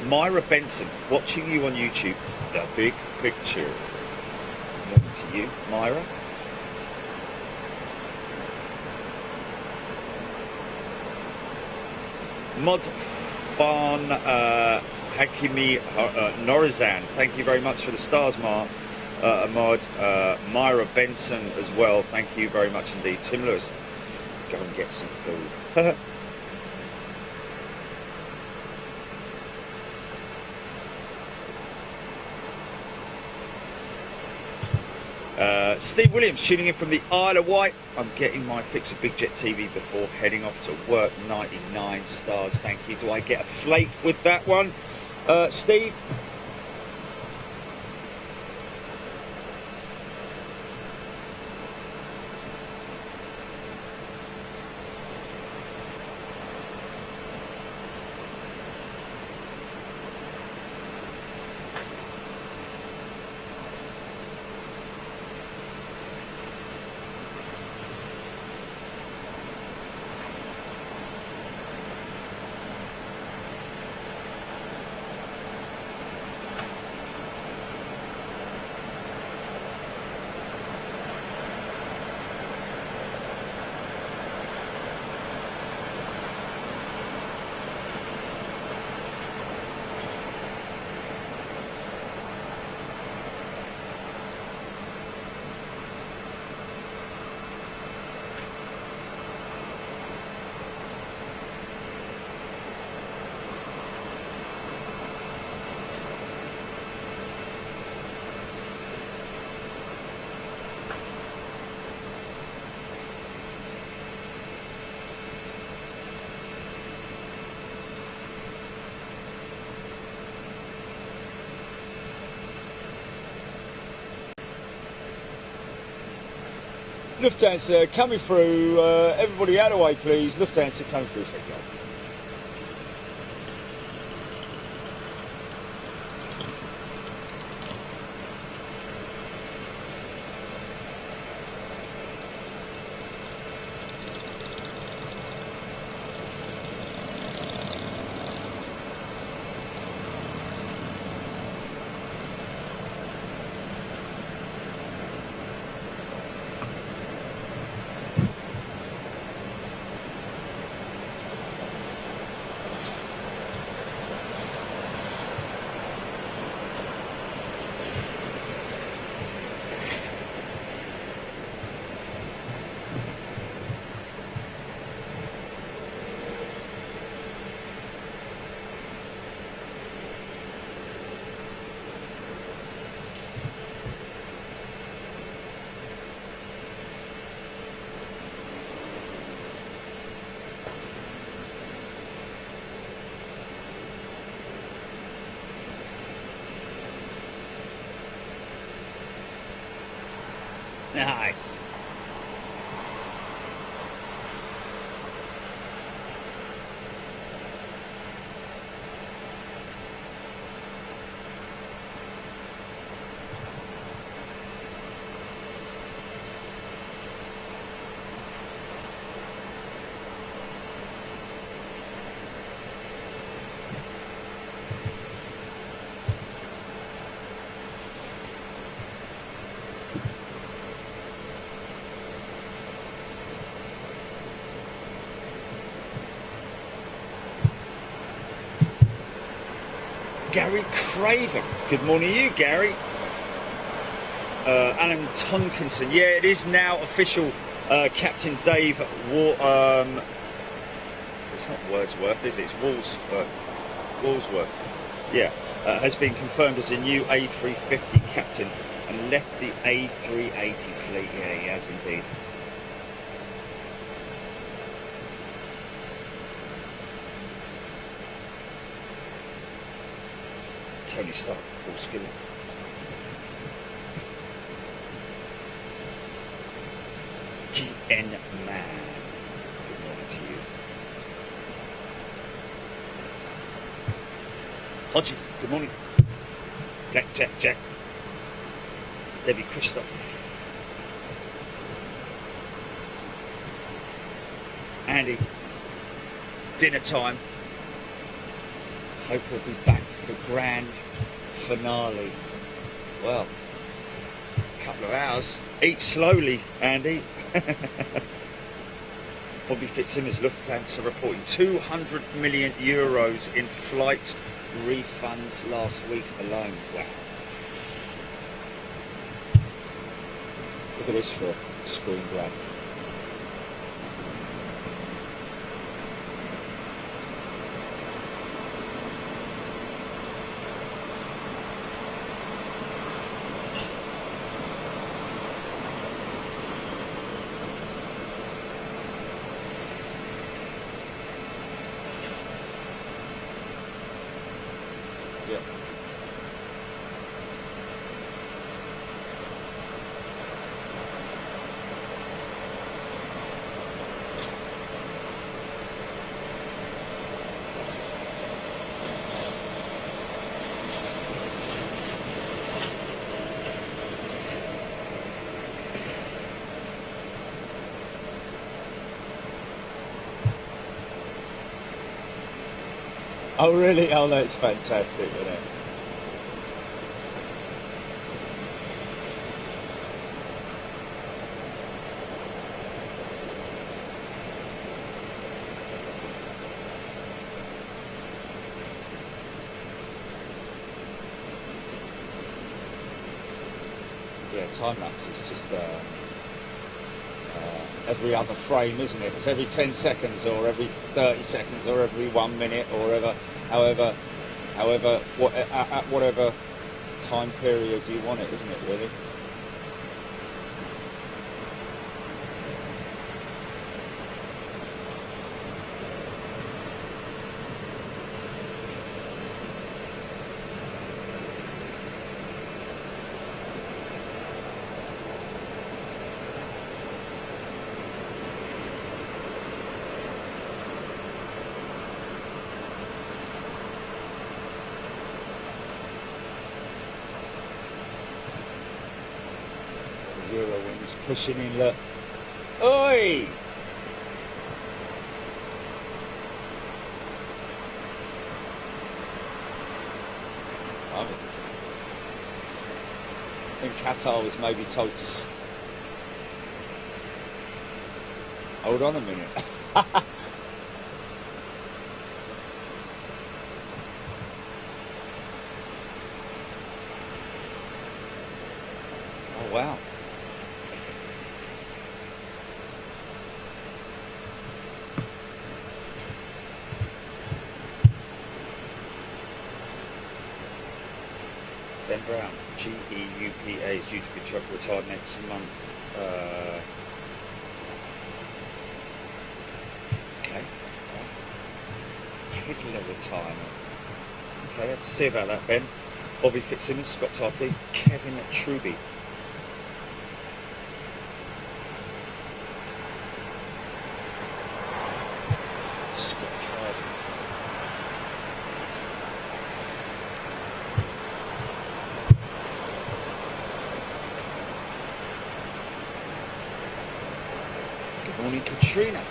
Myra Benson, watching you on YouTube, the big picture. Morning to you, Myra. Mod Farn Hakimi Norizan, thank you very much for the stars, Mod. Myra Benson as well, thank you very much indeed. Tim Lewis, go and get some food. Steve Williams tuning in from the Isle of Wight. I'm getting my fix of Big Jet TV before heading off to work. 99 stars, thank you. Do I get a flake with that one, Steve? Lufthansa coming through, everybody out of the way please. Lufthansa coming through, thank you. Nice. Gary Craven. Good morning to you, Gary. Alan Tonkinson. Yeah, it is now official. Captain Dave it's not Wordsworth, is it? It's Walsworth. Yeah, has been confirmed as a new A350 captain and left the A380 fleet. Yeah, he has indeed. Tony Stark, Paul Skinner. GN Man. Good morning to you. Hodgie, good morning. Black Jack. Debbie Christoph. Andy. Dinner time. Hope we'll be back for the grand finale. Well, a couple of hours. Eat slowly, Andy. Bobby Fitzsimmons Lufthansa reporting 200 million euros in flight refunds last week alone. Wow. Look at this for screen grab. Yeah. Oh really? Oh, that's fantastic, isn't it? Yeah, time lapse is just every other frame, isn't it? It's every 10 seconds or every 30 seconds or every 1 minute or at whatever time period you want it, isn't it, really? Eurowings pushing in, look. Oi! I think Qatar was maybe told to hold on a minute. Oh wow. Ben Brown, GEUPA is due to be retired next month. Okay. Tiddler retirement. Okay, let's see about that, Ben. Bobby Fitzsimmons, Scott Tarpley, Kevin Truby. Good morning, Katrina.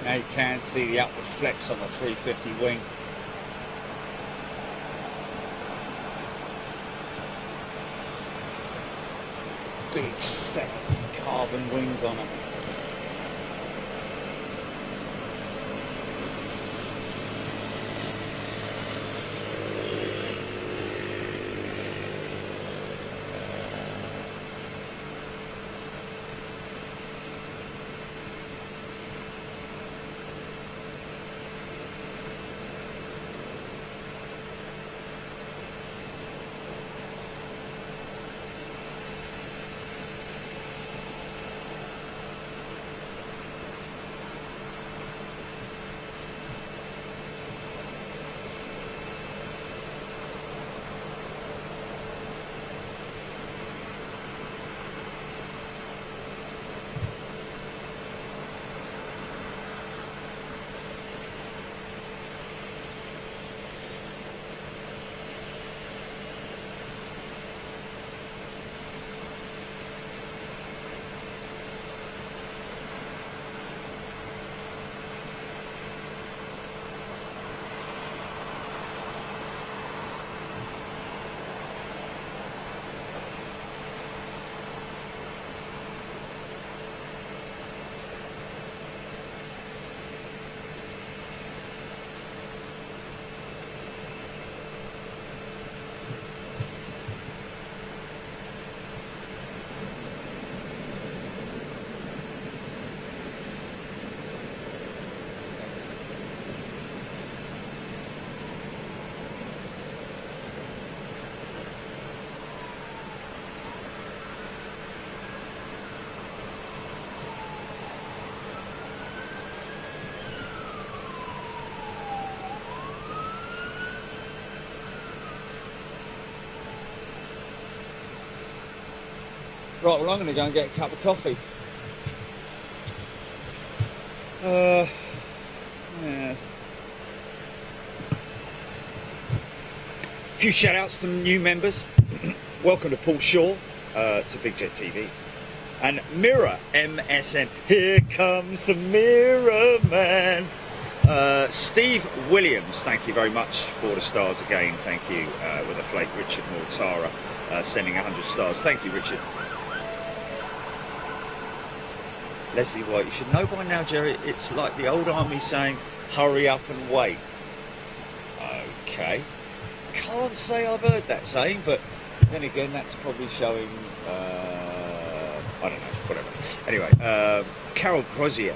Now you can see the upward flex on the 350 wing. Big set carbon wings on them. Right, well I'm going to go and get a cup of coffee. Yes. A few shout outs to new members. Welcome to Paul Shaw, to Big Jet TV. And Mirror MSN. Here comes the Mirror Man. Steve Williams, thank you very much for the stars again. Thank you. With a flake, Richard Mortara sending 100 stars. Thank you, Richard. Leslie White, you should know by now, Jerry, it's like the old army saying, hurry up and wait. Okay. Can't say I've heard that saying, but then again, that's probably showing, I don't know, whatever. Anyway, Carol Crozier.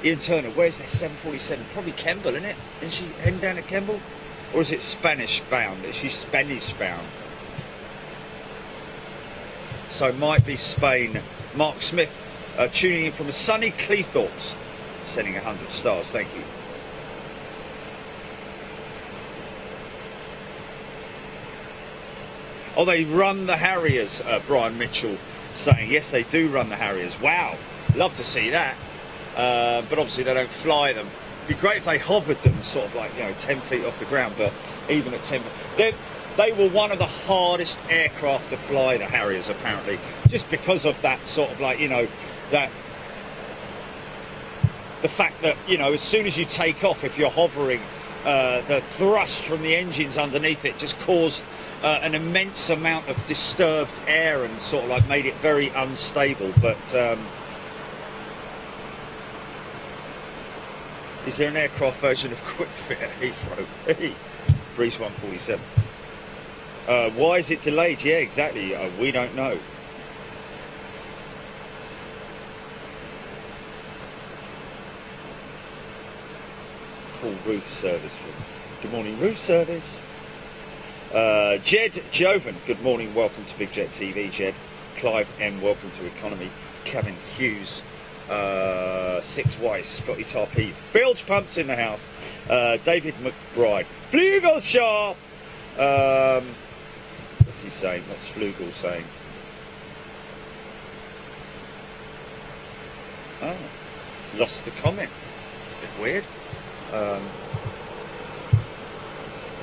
Ian Turner, where's that 747? Probably Kemble, isn't it? Isn't she heading down to Kemble? Or is it Spanish bound? Is she Spanish bound? So it might be Spain. Mark Smith, tuning in from sunny Cleethorpes, sending 100 stars. Thank you. Oh, they run the Harriers, Brian Mitchell saying. Yes, they do run the Harriers. Wow, love to see that. But obviously they don't fly them. It'd be great if they hovered them sort of like, 10 feet off the ground, but even at 10 feet. They were one of the hardest aircraft to fly, the Harriers, apparently, just because of that sort of like, that the fact that, as soon as you take off, if you're hovering, the thrust from the engines underneath it just caused an immense amount of disturbed air and sort of like made it very unstable. But is there an aircraft version of Quick Fit at Heathrow? Breeze 147. Why is it delayed? Yeah, exactly. We don't know. Call roof service. Good morning, roof service. Jed Jovan, good morning. Welcome to Big Jet TV, Jed. Clive M, welcome to Economy. Kevin Hughes, 6Y, Scotty Top Heath. Bilge Pumps in the house. David McBride. Flugel Sharp. What's he saying? What's Flugel saying? Oh, lost the comment. Bit weird. All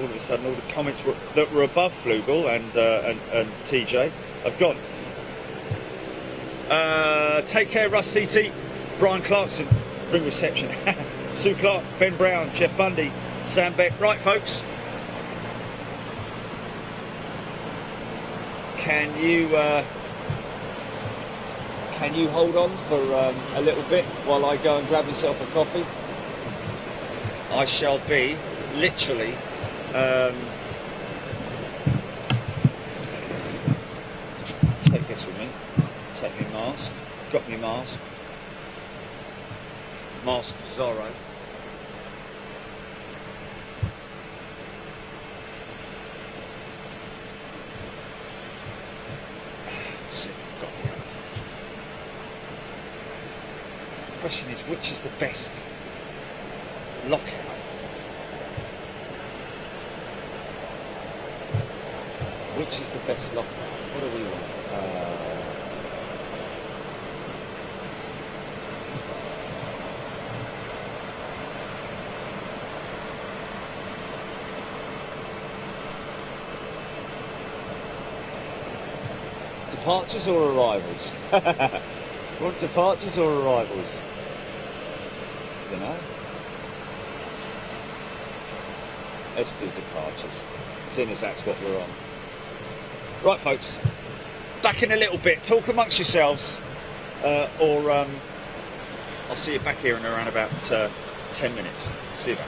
of a sudden, all the comments that were above Flugel and TJ have gone. Take care, Russ CT, Brian Clarkson, ring reception, Sue Clark, Ben Brown, Jeff Bundy, Sam Beck. Right, folks, can you hold on for a little bit while I go and grab myself a coffee? I shall be literally take this with me, take my mask, got my mask, Mask Zorro. The question is, which is the best lockout? Which is the best lockout? What do we want? Departures or arrivals? Want departures or arrivals? You know? Let's do departures, seeing as that's what we're on. Right, folks, back in a little bit. Talk amongst yourselves, or I'll see you back here in around about 10 minutes. See you back.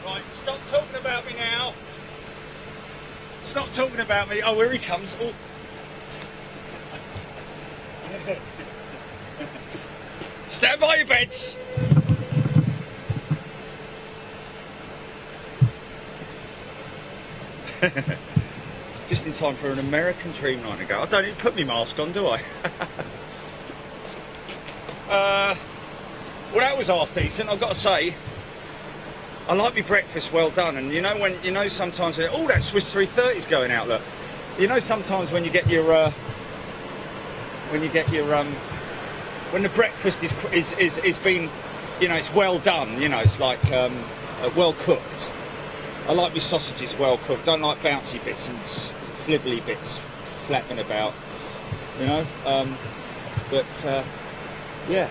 Right, stop talking about me now. Stop talking about me. Oh, here he comes. Oh. Stand by your beds. Just in time for an American dream night to go. I don't even put my mask on, do I? Well, that was half decent, I've got to say. I like my breakfast well done, and you know sometimes when, oh, that Swiss 330's going out. Look, you know sometimes when you get your when the breakfast is been, you know, it's well done. You know, it's like well cooked. I like my sausages well cooked. Don't like bouncy bits and flibbly bits flapping about. You know, yeah.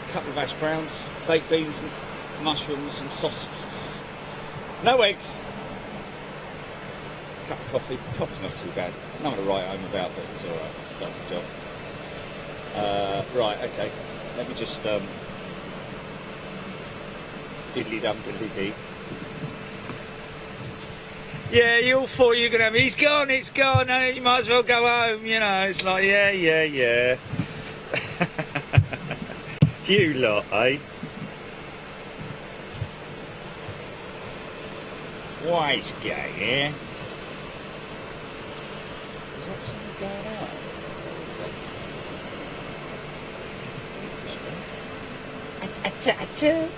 A couple of hash browns, baked beans, and mushrooms and sausages. No eggs. Cup of coffee. Coffee's not too bad. Nothing to write home about, but it's alright. Does the job. Right, okay. Let me just diddly dum diddly dee. Yeah, you all thought you were gonna have it's gone, you might as well go home, you know, it's like yeah. You lot, eh? Wise guy, yeah? Is that something going on? Atta.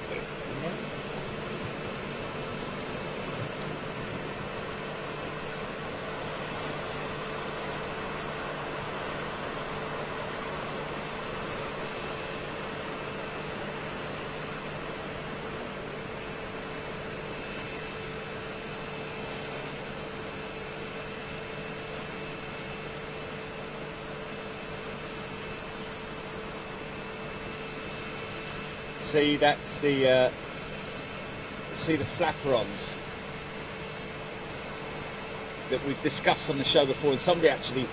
See, that's the flaperons that we've discussed on the show before, and somebody actually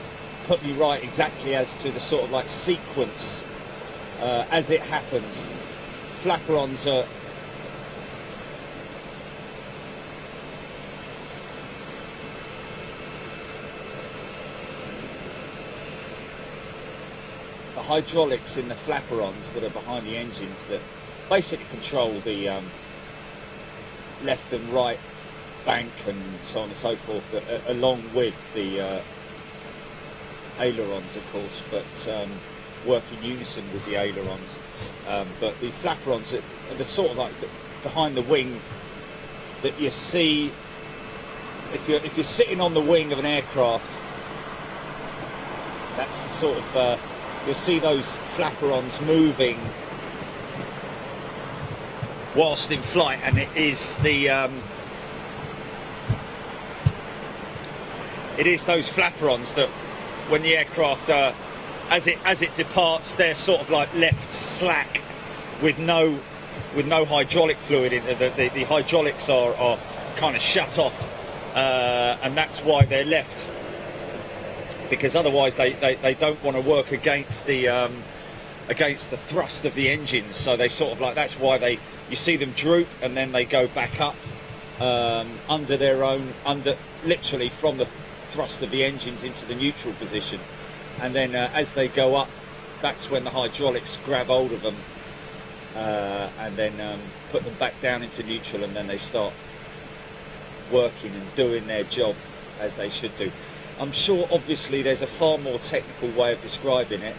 put me right exactly as to the sort of like sequence as it happens. Flaperons are the hydraulics in the flaperons that are behind the engines that basically control the left and right bank and so on and so forth, along with the ailerons, of course, but work in unison with the ailerons. But the flaperons are the sort of like behind the wing that you see if you're sitting on the wing of an aircraft. That's the sort of you'll see those flaperons moving whilst in flight, and it is those flaperons that when the aircraft as it departs, they're sort of like left slack with no hydraulic fluid in the hydraulics are kind of shut off, and that's why they're left, because otherwise they don't want to work against the thrust of the engines. So they sort of like, that's why you see them droop and then they go back up under literally from the thrust of the engines into the neutral position, and then as they go up, that's when the hydraulics grab hold of them and then put them back down into neutral, and then they start working and doing their job as they should do. I'm sure obviously there's a far more technical way of describing it,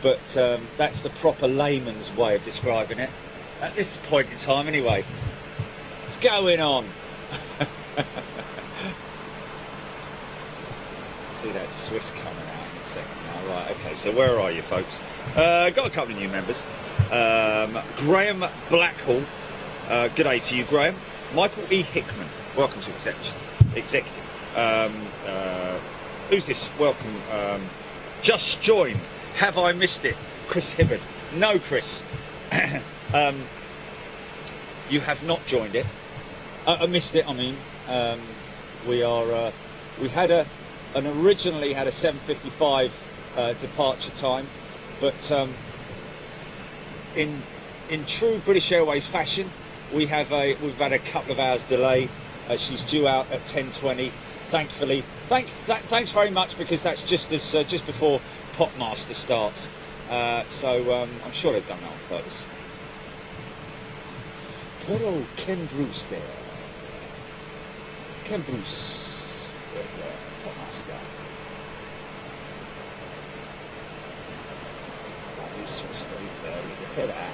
but that's the proper layman's way of describing it at this point in time anyway. What's going on? See that Swiss coming out in a second now. Right, okay, so where are you folks? Got a couple of new members. Graham Blackhall, good day to you, Graham. Michael E. Hickman, welcome to Executive. Who's this? Welcome. Just joined. Have I missed it? Chris Hibbard. No, Chris. You have not joined it. I missed it. I mean, we originally had a 7:55 departure time, but in true British Airways fashion, we've had a couple of hours delay. She's due out at 10:20. Thankfully, thanks very much, because that's just before Popmaster starts. So I'm sure they've done that on purpose. Poor old Ken Bruce there. Ken Bruce, Popmaster. That is for Steve there. Look at that.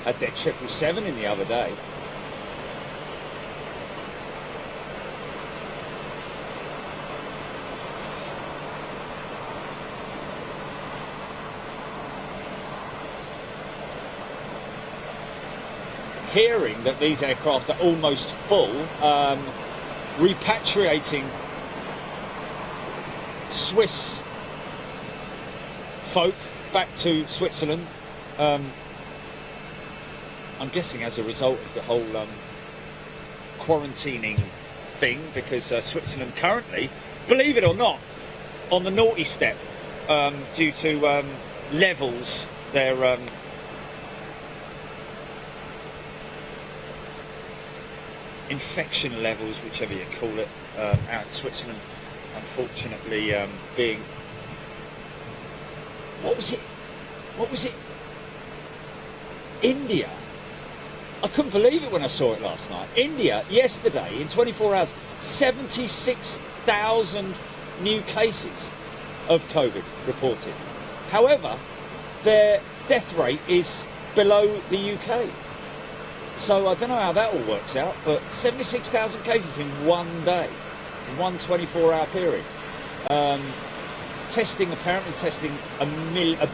Had their 777 in the other day. Hearing that these aircraft are almost full, repatriating Swiss folk back to Switzerland, I'm guessing as a result of the whole quarantining thing, because Switzerland currently, believe it or not, on the naughty step due to levels, their infection levels, whichever you call it, out in Switzerland, unfortunately being, what was it, India. I couldn't believe it when I saw it last night. India, yesterday, in 24 hours, 76,000 new cases of COVID reported. However, their death rate is below the UK. So I don't know how that all works out, but 76,000 cases in one day, in one 24-hour period. Apparently testing a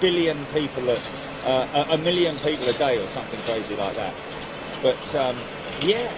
billion people, a million people a day or something crazy like that. But yeah.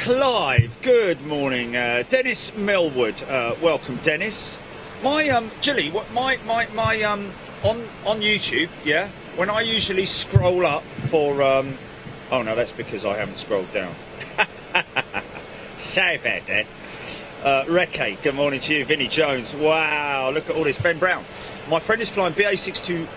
Clive, good morning. Dennis Millwood, welcome, Dennis. My Gilly, what my on YouTube, yeah, when I usually scroll up for oh no, that's because I haven't scrolled down. Sorry about that. Reke, good morning to you. Vinnie Jones, wow, look at all this. Ben Brown, my friend is flying BA620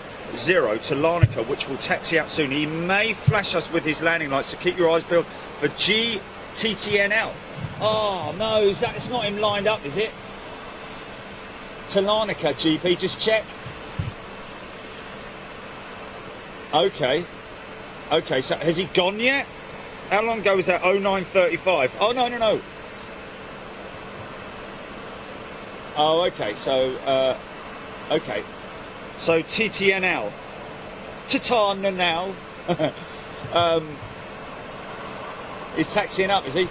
to Larnaca, which will taxi out soon. He may flash us with his landing lights, so keep your eyes peeled for GTTNL. Oh no, it's not him lined up, is it? To Larnaca, GP, just check. Okay, so has he gone yet? How long ago was that? 09:35. Oh no. Oh, okay, so so TTNL, Titana now. He's taxiing up, is he?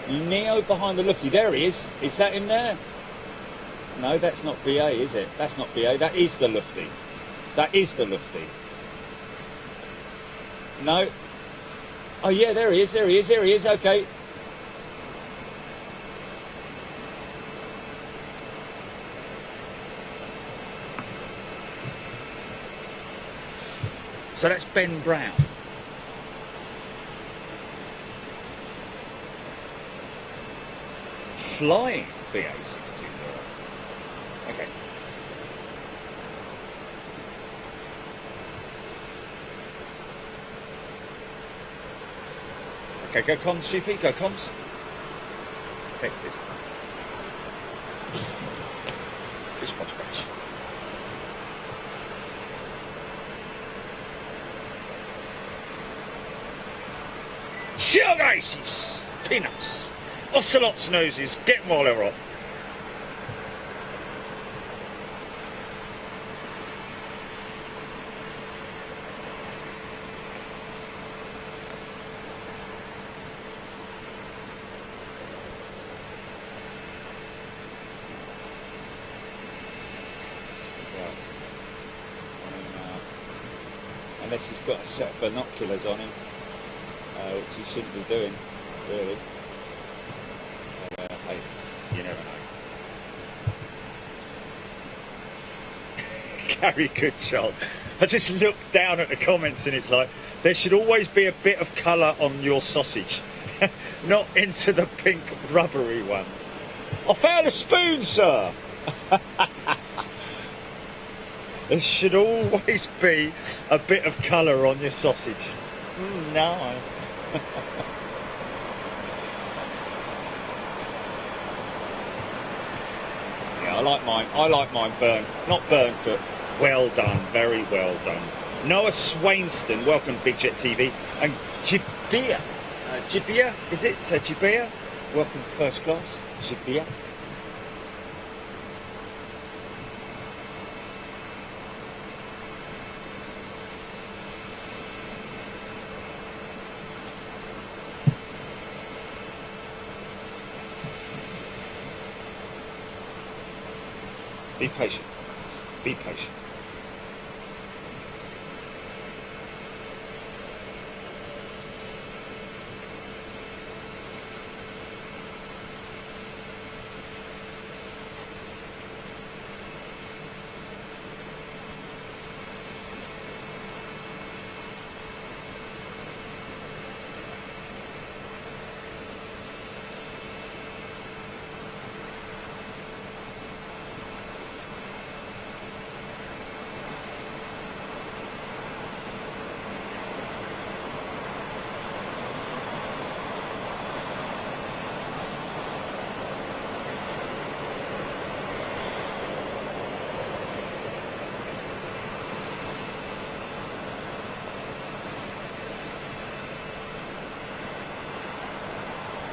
Neo behind the lufty. There he is. Is that him there? No, that's not BA, is it? That's not BA. That is the lufty. That is the lufty. No. Oh yeah, there he is. Okay. So that's Ben Brown. Flying BA620. Okay. Okay, go comms, GP, go comms. Okay, this much better. Sugarcases, peanuts, ocelot's noses, get them while they're hot. Unless he's got a set of binoculars on him. he shouldn't be doing, really. Hey, you never know. Gary Goodchild. I just looked down at the comments and it's like, there should always be a bit of colour on your sausage. Not into the pink rubbery ones. I found a spoon, sir. There should always be a bit of colour on your sausage. Nice. Yeah, I like mine burnt. Not burnt, but well done. Very well done. Noah Swainston, welcome to Big Jet TV. And Jibia. Jibia, is it? Jibia? Welcome to First Class. Jibia. Be patient. Be patient.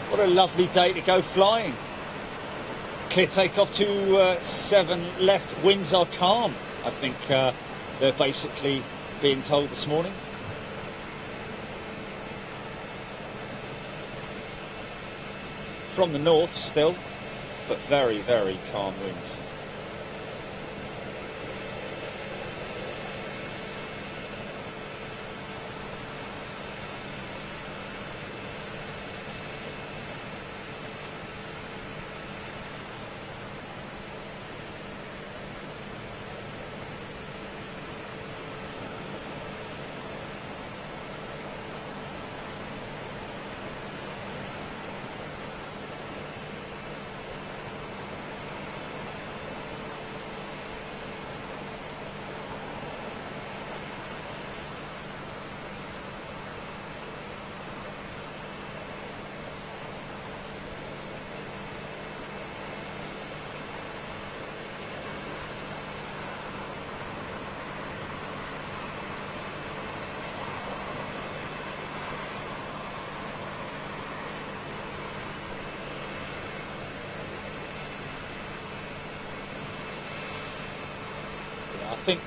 What a lovely day to go flying. Clear takeoff to 7 left, winds are calm. I think they're basically being told this morning. From the north still, but very, very calm winds.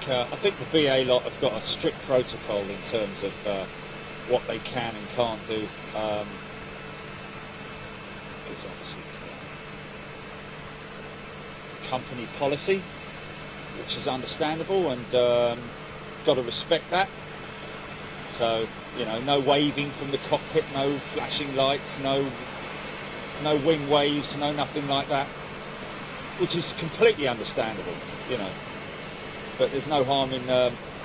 I think the BA lot have got a strict protocol in terms of what they can and can't do. It's obviously company policy, which is understandable, and got to respect that. So, you know, no waving from the cockpit, no flashing lights, no wing waves, no nothing like that, which is completely understandable, you know. But there's no harm in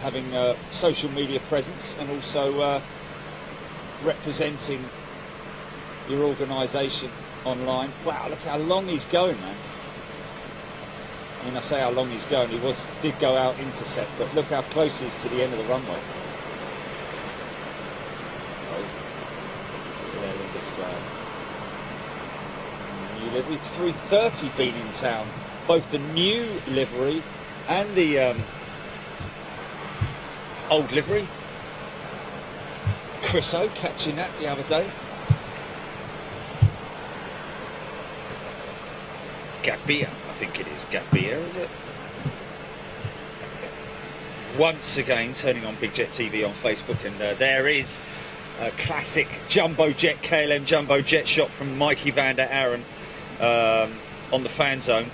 having social media presence and also representing your organisation online. Wow, look how long he's going, man. I mean, I say how long he's going, did go out intercept, but look how close he is to the end of the runway. New livery, 330 been in town. Both the new livery and the old livery. Chris O catching that the other day. Gabia, I think it is. Gabia, is it? Once again, turning on Big Jet TV on Facebook, and there is a classic jumbo jet, KLM jumbo jet shot from Mikey van der Aren on the fan zone.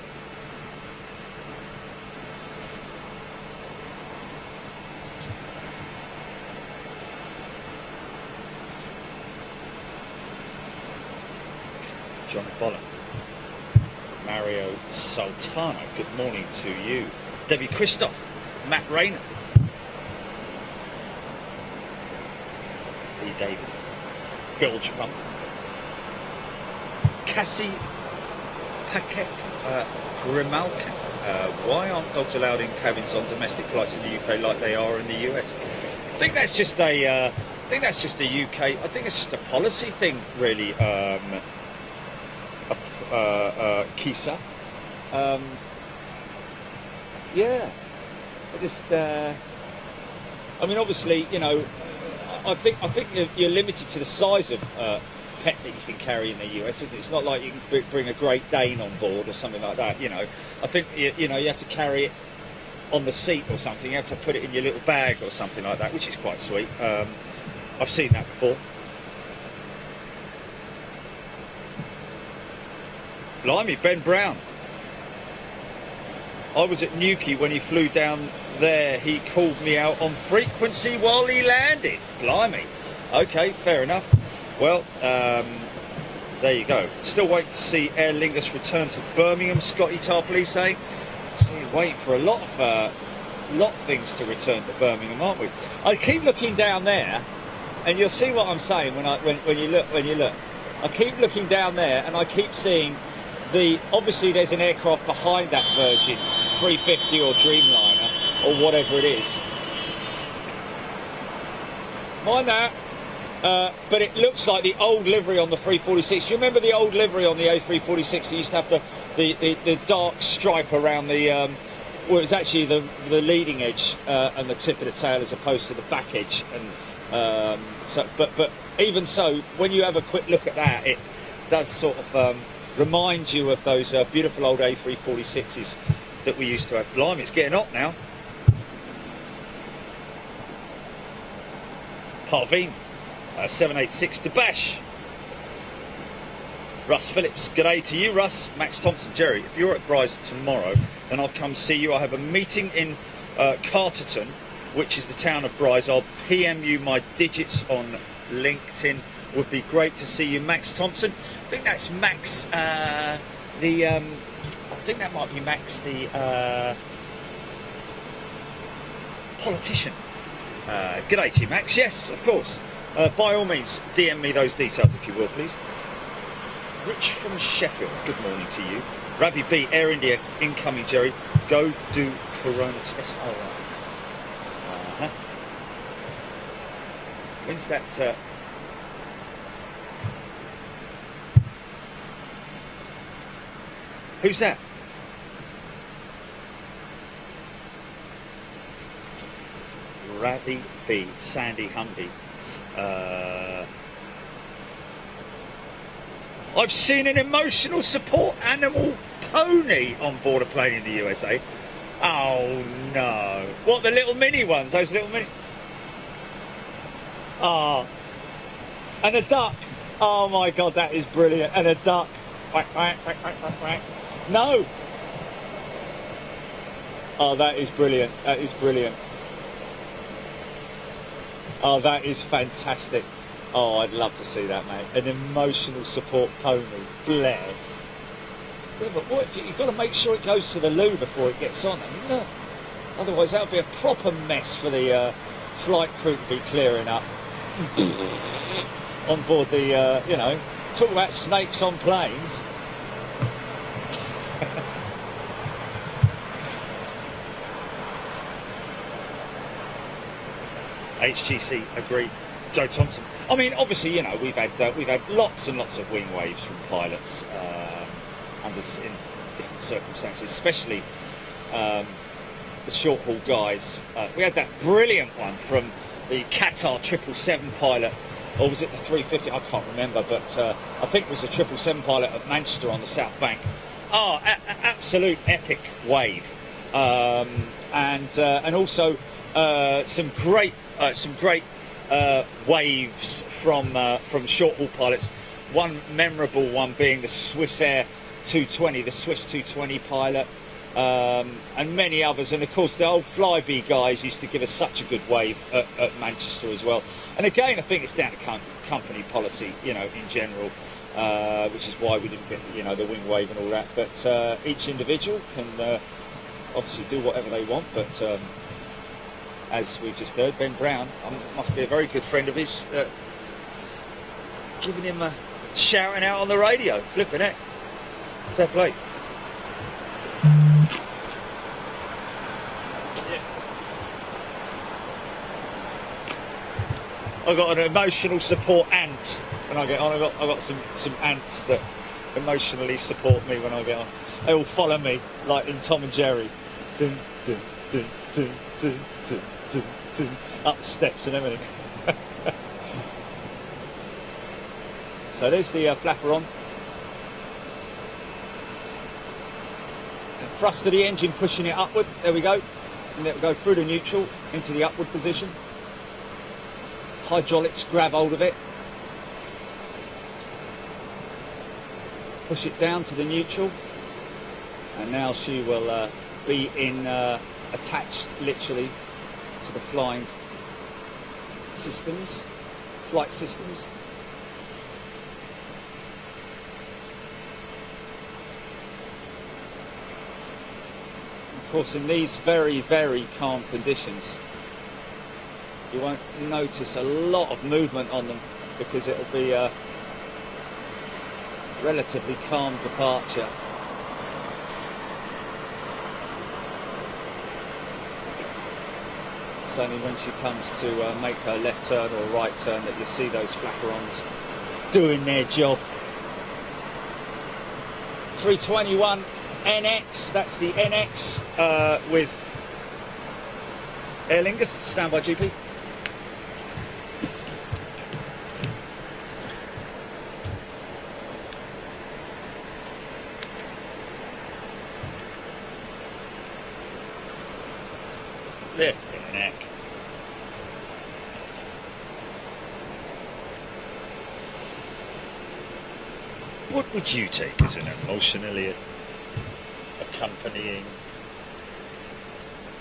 John Boller. Mario Sultano, good morning to you. Debbie Christoph, Matt Rayner. Lee Davis. Bilge Pump. Cassie Paquette Grimalkin. Why aren't dogs allowed in cabins on domestic flights in the UK like they are in the US? I think that's just a UK. I think it's just a policy thing, really. Kisa. Yeah. I just. I mean, obviously, you know, I think you're limited to the size of pet that you can carry in the US, isn't it? It's not like you can bring a Great Dane on board or something like that. You know, I think you have to carry it on the seat or something. You have to put it in your little bag or something like that, which is quite sweet. I've seen that before. Blimey, Ben Brown. I was at Newquay when he flew down there. He called me out on frequency while he landed. Blimey. Okay, fair enough. Well, there you go. Still waiting to see Aer Lingus return to Birmingham, Scotty Tarpley saying. Still waiting for a lot of things to return to Birmingham, aren't we? I keep looking down there, and you'll see what I'm saying when you look. I keep looking down there, and I keep seeing obviously there's an aircraft behind that Virgin 350 or Dreamliner or whatever it is. Mind that. But it looks like the old livery on the 346. Do you remember the old livery on the A346? It used to have the dark stripe around the well, it was actually the leading edge and the tip of the tail as opposed to the back edge. And but even so, when you have a quick look at that, it does sort of remind you of those beautiful old A346s that we used to have. Blimey, it's getting hot now. Parveen. 786 to Bash. Russ Phillips, g'day to you, Russ. Max Thompson, Jerry, if you're at Bryce tomorrow, then I'll come see you. I have a meeting in Carterton, which is the town of Bryce. I'll PM you my digits on LinkedIn. Would be great to see you, Max Thompson. I think that's Max. I think that might be Max, the politician. G'day to you, Max. Yes, of course. By all means, DM me those details if you will, please. Rich from Sheffield, good morning to you. Ravi B, Air India, incoming, Jerry. Go do Corona test. Oh, right. When's that? Who's that? Ravi B, Sandy Humby. I've seen an emotional support animal pony on board a plane in the USA. Oh no. What, the little mini ones? Those little mini... Ah. Oh. And a duck. Oh my god, that is brilliant. And a duck. Quack, quack, quack, quack, quack, quack. No. Oh, that is brilliant. That is brilliant. Oh, that is fantastic. Oh, I'd love to see that, mate. An emotional support pony. Bless. Yeah, but what if you've got to make sure it goes to the loo before it gets on? I mean, look. Otherwise, that would be a proper mess for the flight crew to be clearing up. On board the, you know, talk about snakes on planes. HGC agreed. Joe Thompson. I mean, obviously, you know, we've had lots and lots of wing waves from pilots in different circumstances, especially the short haul guys. We had that brilliant one from the Qatar 777 pilot, or was it the 350? I can't remember, but I think it was the 777 pilot at Manchester on the South Bank. Oh, absolute epic wave, and also some great waves from short haul pilots. One memorable one being the Swiss Air 220, the Swiss 220 pilot, and many others. And of course, the old Flybe guys used to give us such a good wave at Manchester as well. And again, I think it's down to company policy, you know, in general. which is why we didn't get, you know, the wing wave and all that. But each individual can obviously do whatever they want. But as we've just heard, Ben Brown must be a very good friend of his, giving him a shouting out on the radio. Flipping it. Fair play. I got an emotional support ant when I get on. I got some ants that emotionally support me when I get on. They all follow me like in Tom and Jerry, dun, dun, dun, dun, dun, dun, dun, dun, up steps and everything. So there's the flapper on. And thrust of the engine pushing it upward. There we go. And it will go through the neutral into the upward position. Hydraulics grab hold of it. Push it down to the neutral. And now she will be attached literally to the flight systems. Of course, in these very, very calm conditions, you won't notice a lot of movement on them because it'll be a relatively calm departure. It's only when she comes to make her left turn or right turn that you see those flapperons doing their job. 321 NX, that's the NX with Aer Lingus. Stand by, GP. Lift the neck. What would you take as an emotionally accompanying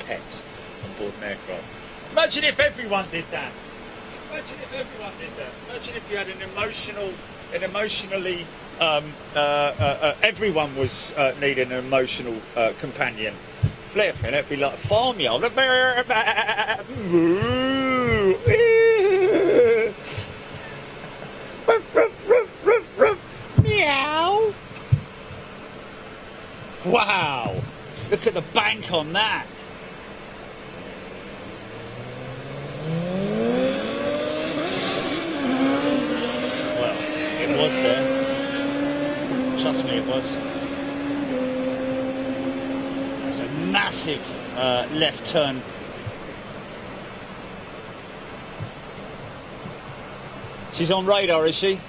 pet on board an aircraft? Imagine if everyone did that. Imagine if everyone did that. Imagine if you had everyone was needing an emotional companion. Flipping, it'd be like a farmyard. Meow. Wow, look at the bank on that. Well, it was there. Trust me, it was. It's a massive left turn. She's on radar, is she?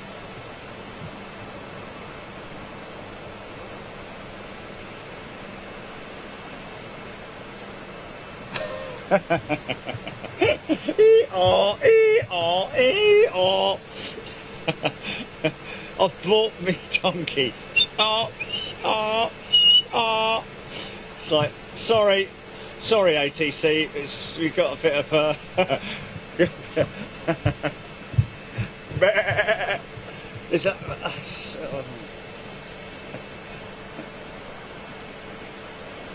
E-oh, e-oh, e-oh. I've bought me donkey. Oh, oh, oh. It's like, sorry, ATC, we've got a bit of is that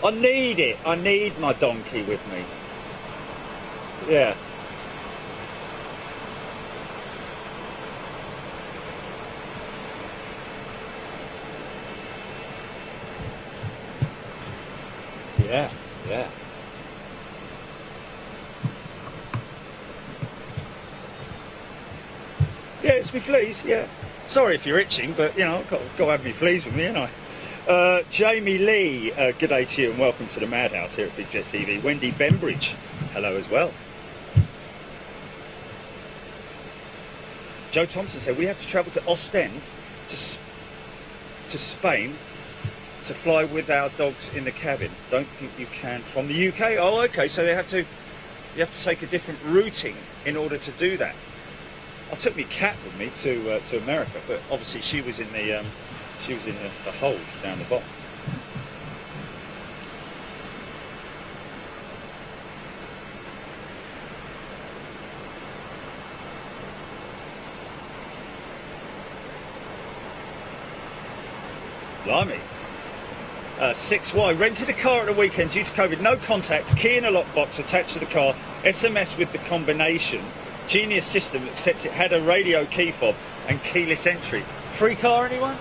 I need it. I need my donkey with me. Yeah. Yeah, yeah. Yeah, it's me fleas, yeah. Sorry if you're itching, but you know, I've got to have me fleas with me, ain't I? Jamie Lee, good day to you and welcome to the Madhouse here at Big Jet TV. Wendy Bembridge, hello as well. Joe Thompson said, we have to travel to Ostend, to Spain, to fly with our dogs in the cabin. Don't think you can from the UK. Oh, okay, so you have to take a different routing in order to do that. I took my cat with me to America, but obviously she was in the hold down the bottom. Blimey. 6Y, rented a car at the weekend due to COVID, no contact, key in a lockbox attached to the car, SMS with the combination, genius system, except it had a radio key fob and keyless entry. Free car, anyone?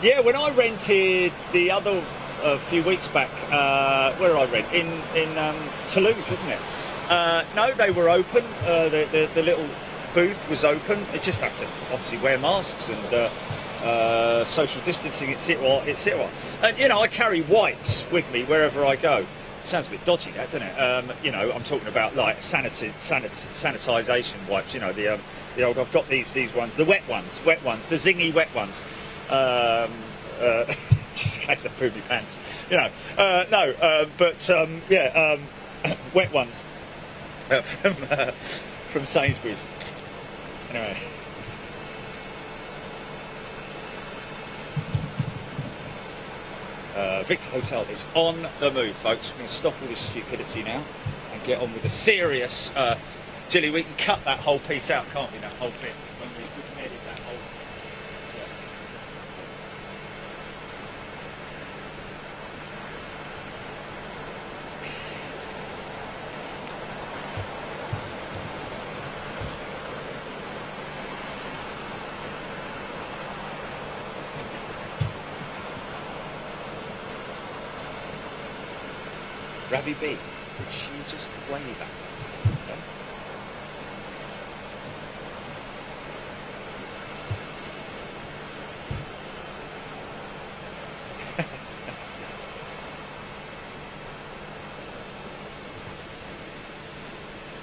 Yeah, when I rented the other few weeks back, where did I rent? In Toulouse, wasn't it? No, they were open, the little booth was open. You just have to obviously wear masks and social distancing, etc. And you know, I carry wipes with me wherever I go. Sounds a bit dodgy, that, doesn't it? You know, I'm talking about like sanitisation wipes. You know, the old. I've got these ones, the wet ones, the zingy wet ones. Just in case I poo my pants. You know, wet ones from Sainsbury's. Anyway. Victor Hotel is on the move, folks. We're going to stop all this stupidity now and get on with the serious. Jilly, we can cut that whole piece out, can't we? That whole bit. When we can edit that whole. Ravi B, would you just wave at us? Yeah?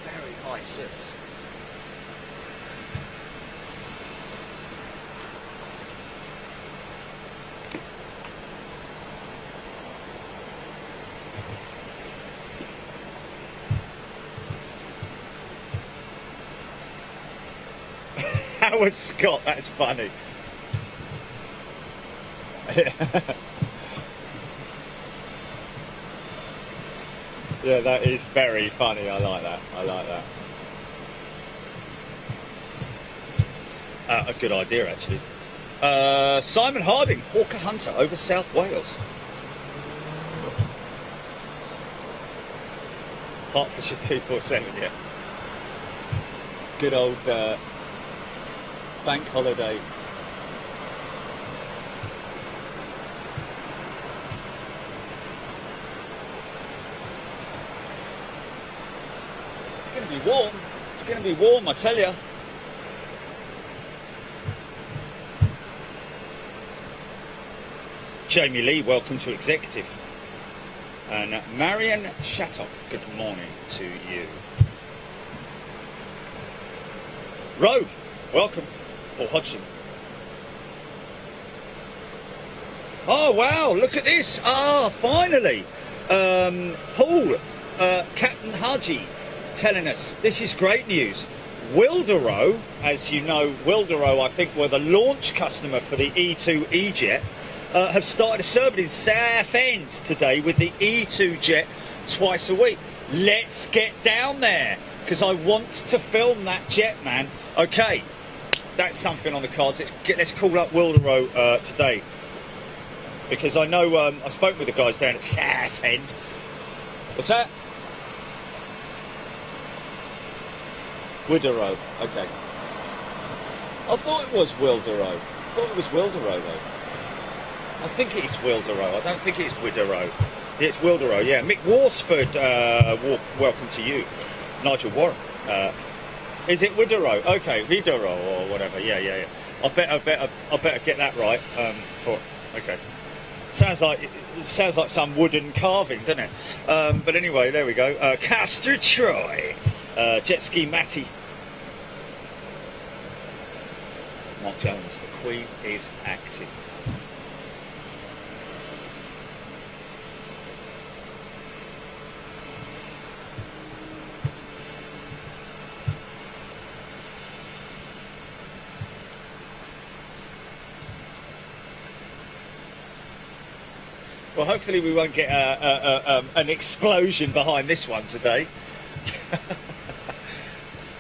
Very high sits. Howard Scott, that's funny. Yeah, that is very funny. I like that. A good idea, actually. Simon Harding, Hawker Hunter over South Wales. Hertfordshire 247, yeah. Good old bank holiday. It's going to be warm. It's going to be warm, I tell you. Jamie Lee, welcome to Executive. And Marion Shattock, good morning to you. Rogue, welcome. Or Hodgson. Oh wow, look at this. Ah, finally. Paul, Captain Haji telling us this is great news. Wildero, as you know, Wildero I think were the launch customer for the E2 E-Jet, have started a service in Southend today with the E2 jet twice a week. Let's get down there because I want to film that jet, man. Okay. That's something on the cards. Let's call up Wildero today because I know I spoke with the guys down at Southend. What's that? Wildero. Okay. I thought it was Wildero. Though. I think it is Wildero. I don't think it's Wildero. It's Wildero. Yeah. Mick Worsford. Welcome to you, Nigel Warren. Is it Widero? Okay, Widero or whatever. Yeah. I better get that right. Okay. Sounds like some wooden carving, doesn't it? But anyway, there we go. Castor Troy, Jet Ski Matty, Mark Jones. The Queen is active. Well, hopefully we won't get an explosion behind this one today.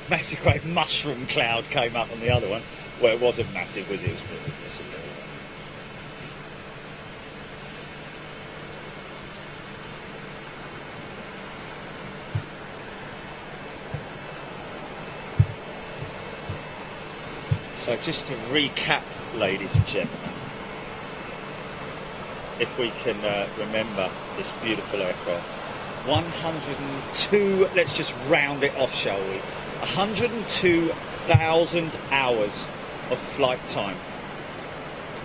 Massive great mushroom cloud came up on the other one. Well, it wasn't massive, was it? It was So just to recap, ladies and gentlemen, if we can remember this beautiful aircraft, 102, let's just round it off, shall we? 102,000 hours of flight time,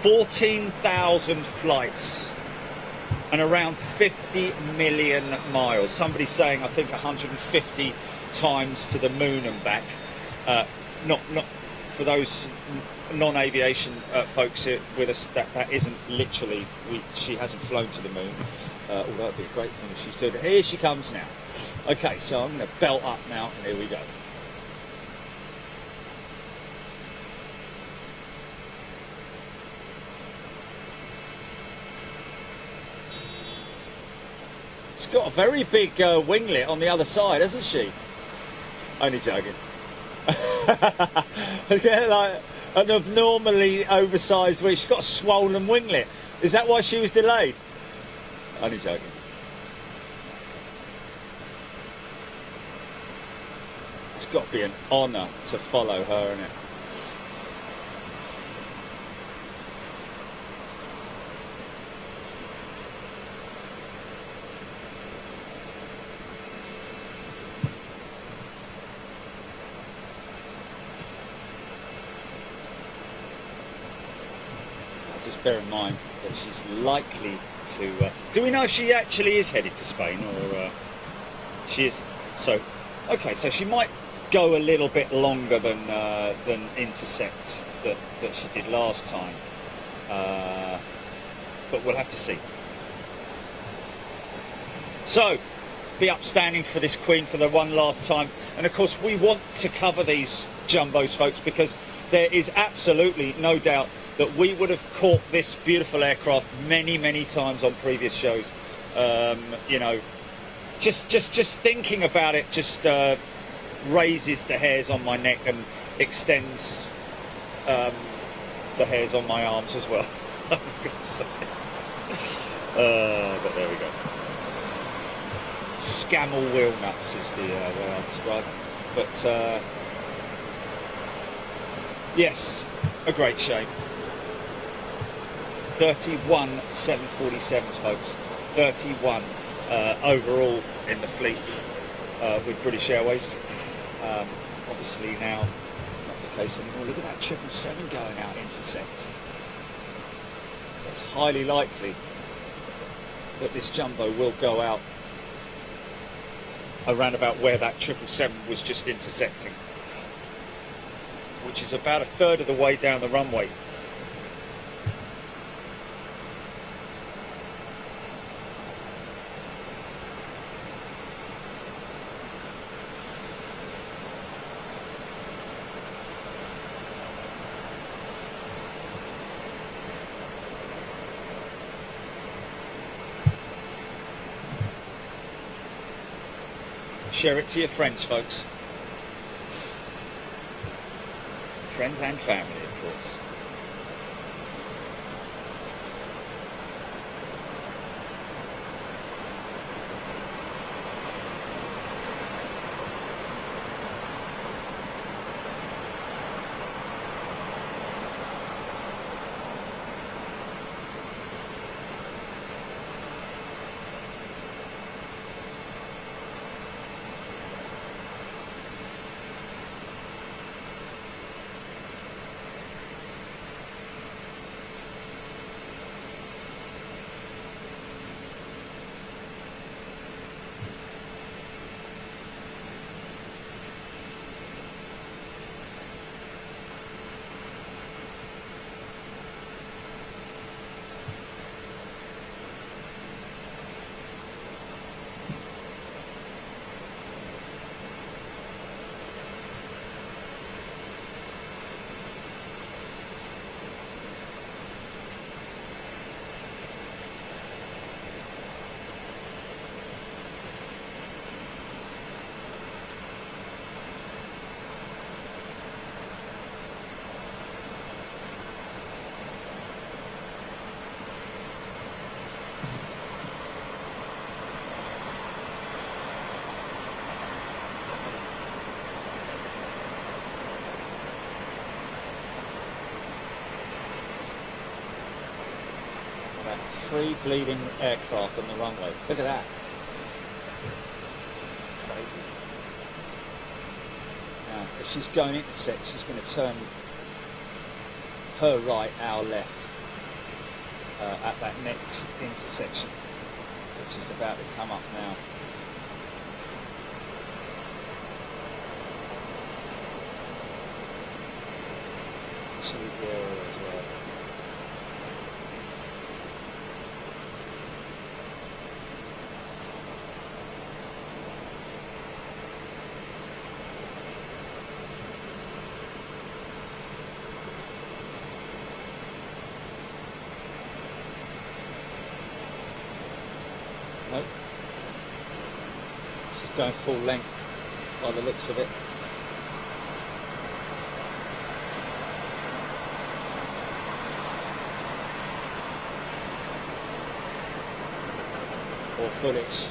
14,000 flights, and around 50 million miles. Somebody's saying, I think 150 times to the moon and back. Not for those non-aviation folks here with us, that isn't literally, she hasn't flown to the moon, although it'd be a great thing if she's doing it. Here she comes now. Okay, so I'm going to belt up now, and here we go. She's got a very big winglet on the other side, hasn't she? Only joking. Like an abnormally oversized wing. She's got a swollen winglet. Is that why she was delayed? Only joking. It's got to be an honour to follow her, isn't it? Just bear in mind that she's likely to... do we know if she actually is headed to Spain, or she is? So, okay, so she might go a little bit longer than Intercept that she did last time, but we'll have to see. So, be upstanding for this Queen for the one last time, and of course we want to cover these jumbos, folks, because there is absolutely no doubt that we would have caught this beautiful aircraft many times on previous shows. You know, just thinking about it just raises the hairs on my neck and extends the hairs on my arms as well. But there we go. Scamel wheel nuts is the way I describe it. But yes, a great shame. 31 747s, folks. 31 overall in the fleet with British Airways. Obviously now not the case anymore. Look at that 777 going out Intercept. So it's highly likely that this jumbo will go out around about where that 777 was just intercepting, which is about a third of the way down the runway. Share it to your friends, folks. Friends and family, of course. About 3 bleeding aircraft on the runway. Look at that. Crazy. Now, if she's going into set, she's going to turn her right, our left, at that next intersection, which is about to come up now. As well. Nope. She's going full length by the looks of it. Or foolish.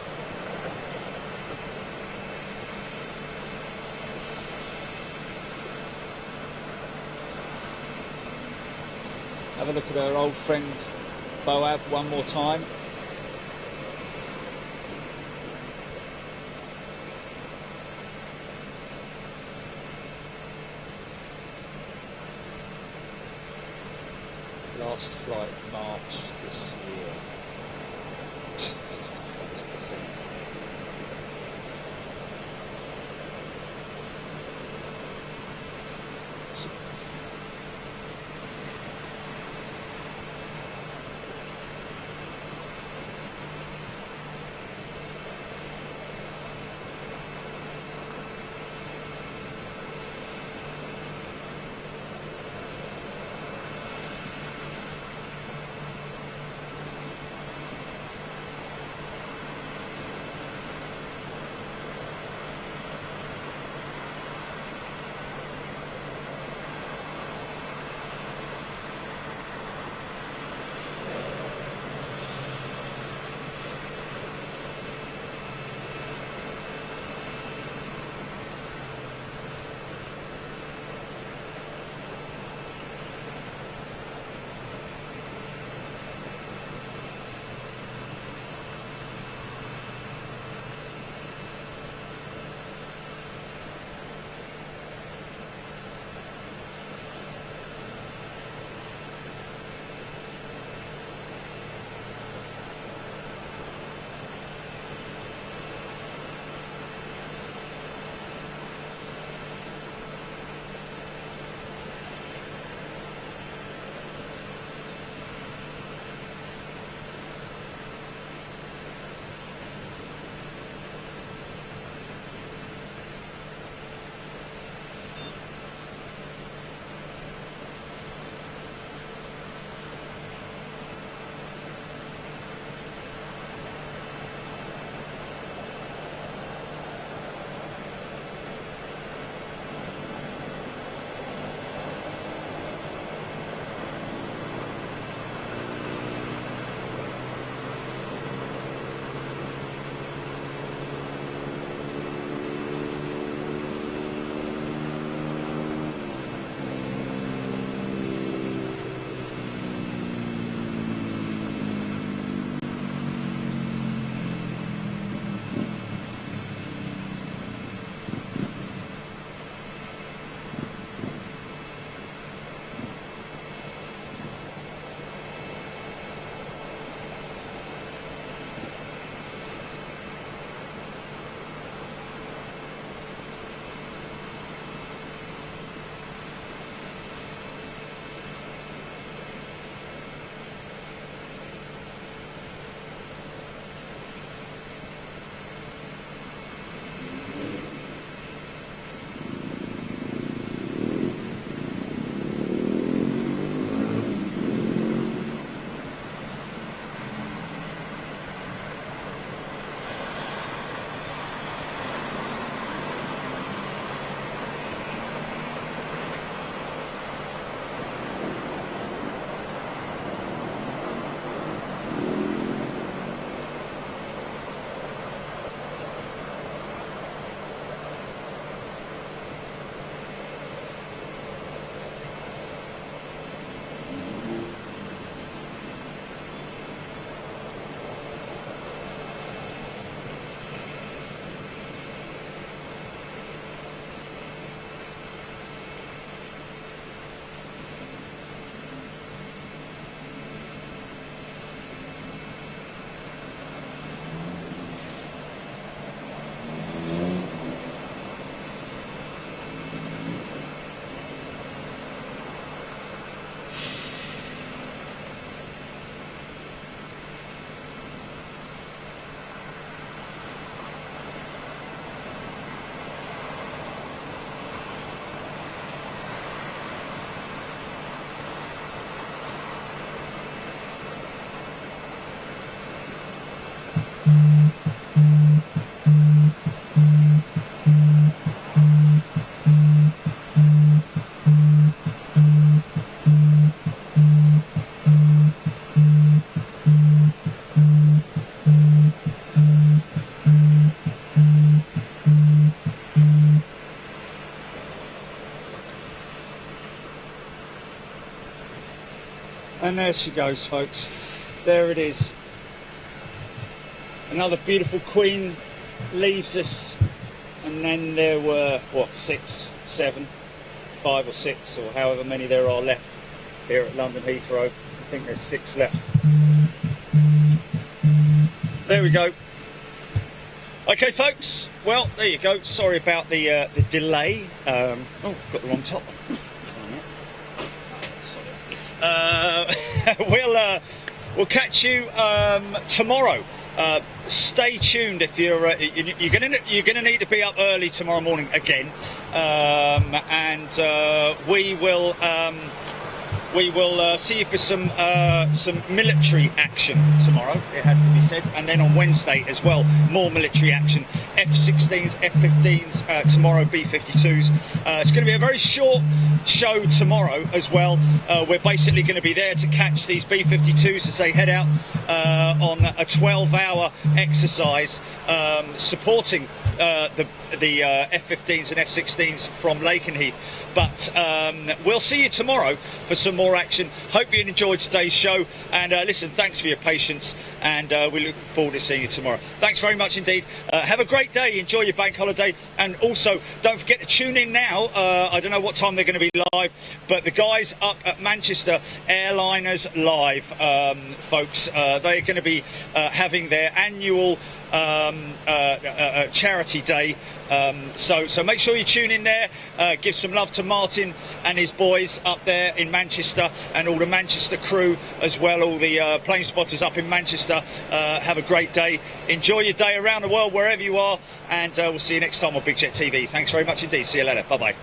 Have a look at our old friend Boab one more time. Last flight March this year. And there she goes, folks. There it is. Another beautiful Queen leaves us, and then there were, what, 6, 7, 5 or 6, or however many there are left here at London Heathrow. I think there's 6 left. There we go. Okay, folks. Well, there you go. Sorry about the delay. Oh, got the wrong top on. We'll catch you tomorrow. Stay tuned if you're gonna need to be up early tomorrow morning again, and we will see you for some military action tomorrow, it has to be said, and then on Wednesday as well, more military action. F-16s, F-15s, tomorrow B-52s. It's going to be a very short show tomorrow as well. We're basically going to be there to catch these B-52s as they head out on a 12-hour exercise supporting the F-15s and F-16s from Lakenheath. But we'll see you tomorrow for some more action. Hope you enjoyed today's show, and listen, thanks for your patience, and we look forward to seeing you tomorrow. Thanks very much indeed. Have a great day, enjoy your bank holiday, and also don't forget to tune in now. I don't know what time they're going to be live, but the guys up at Manchester Airliners Live, folks, they're going to be having their annual charity day, so make sure you tune in there. Give some love to Martin and his boys up there in Manchester, and all the Manchester crew as well, all the plane spotters up in Manchester. Have a great day, enjoy your day around the world wherever you are, and we'll see you next time on Big Jet TV. Thanks very much indeed. See you later. Bye bye.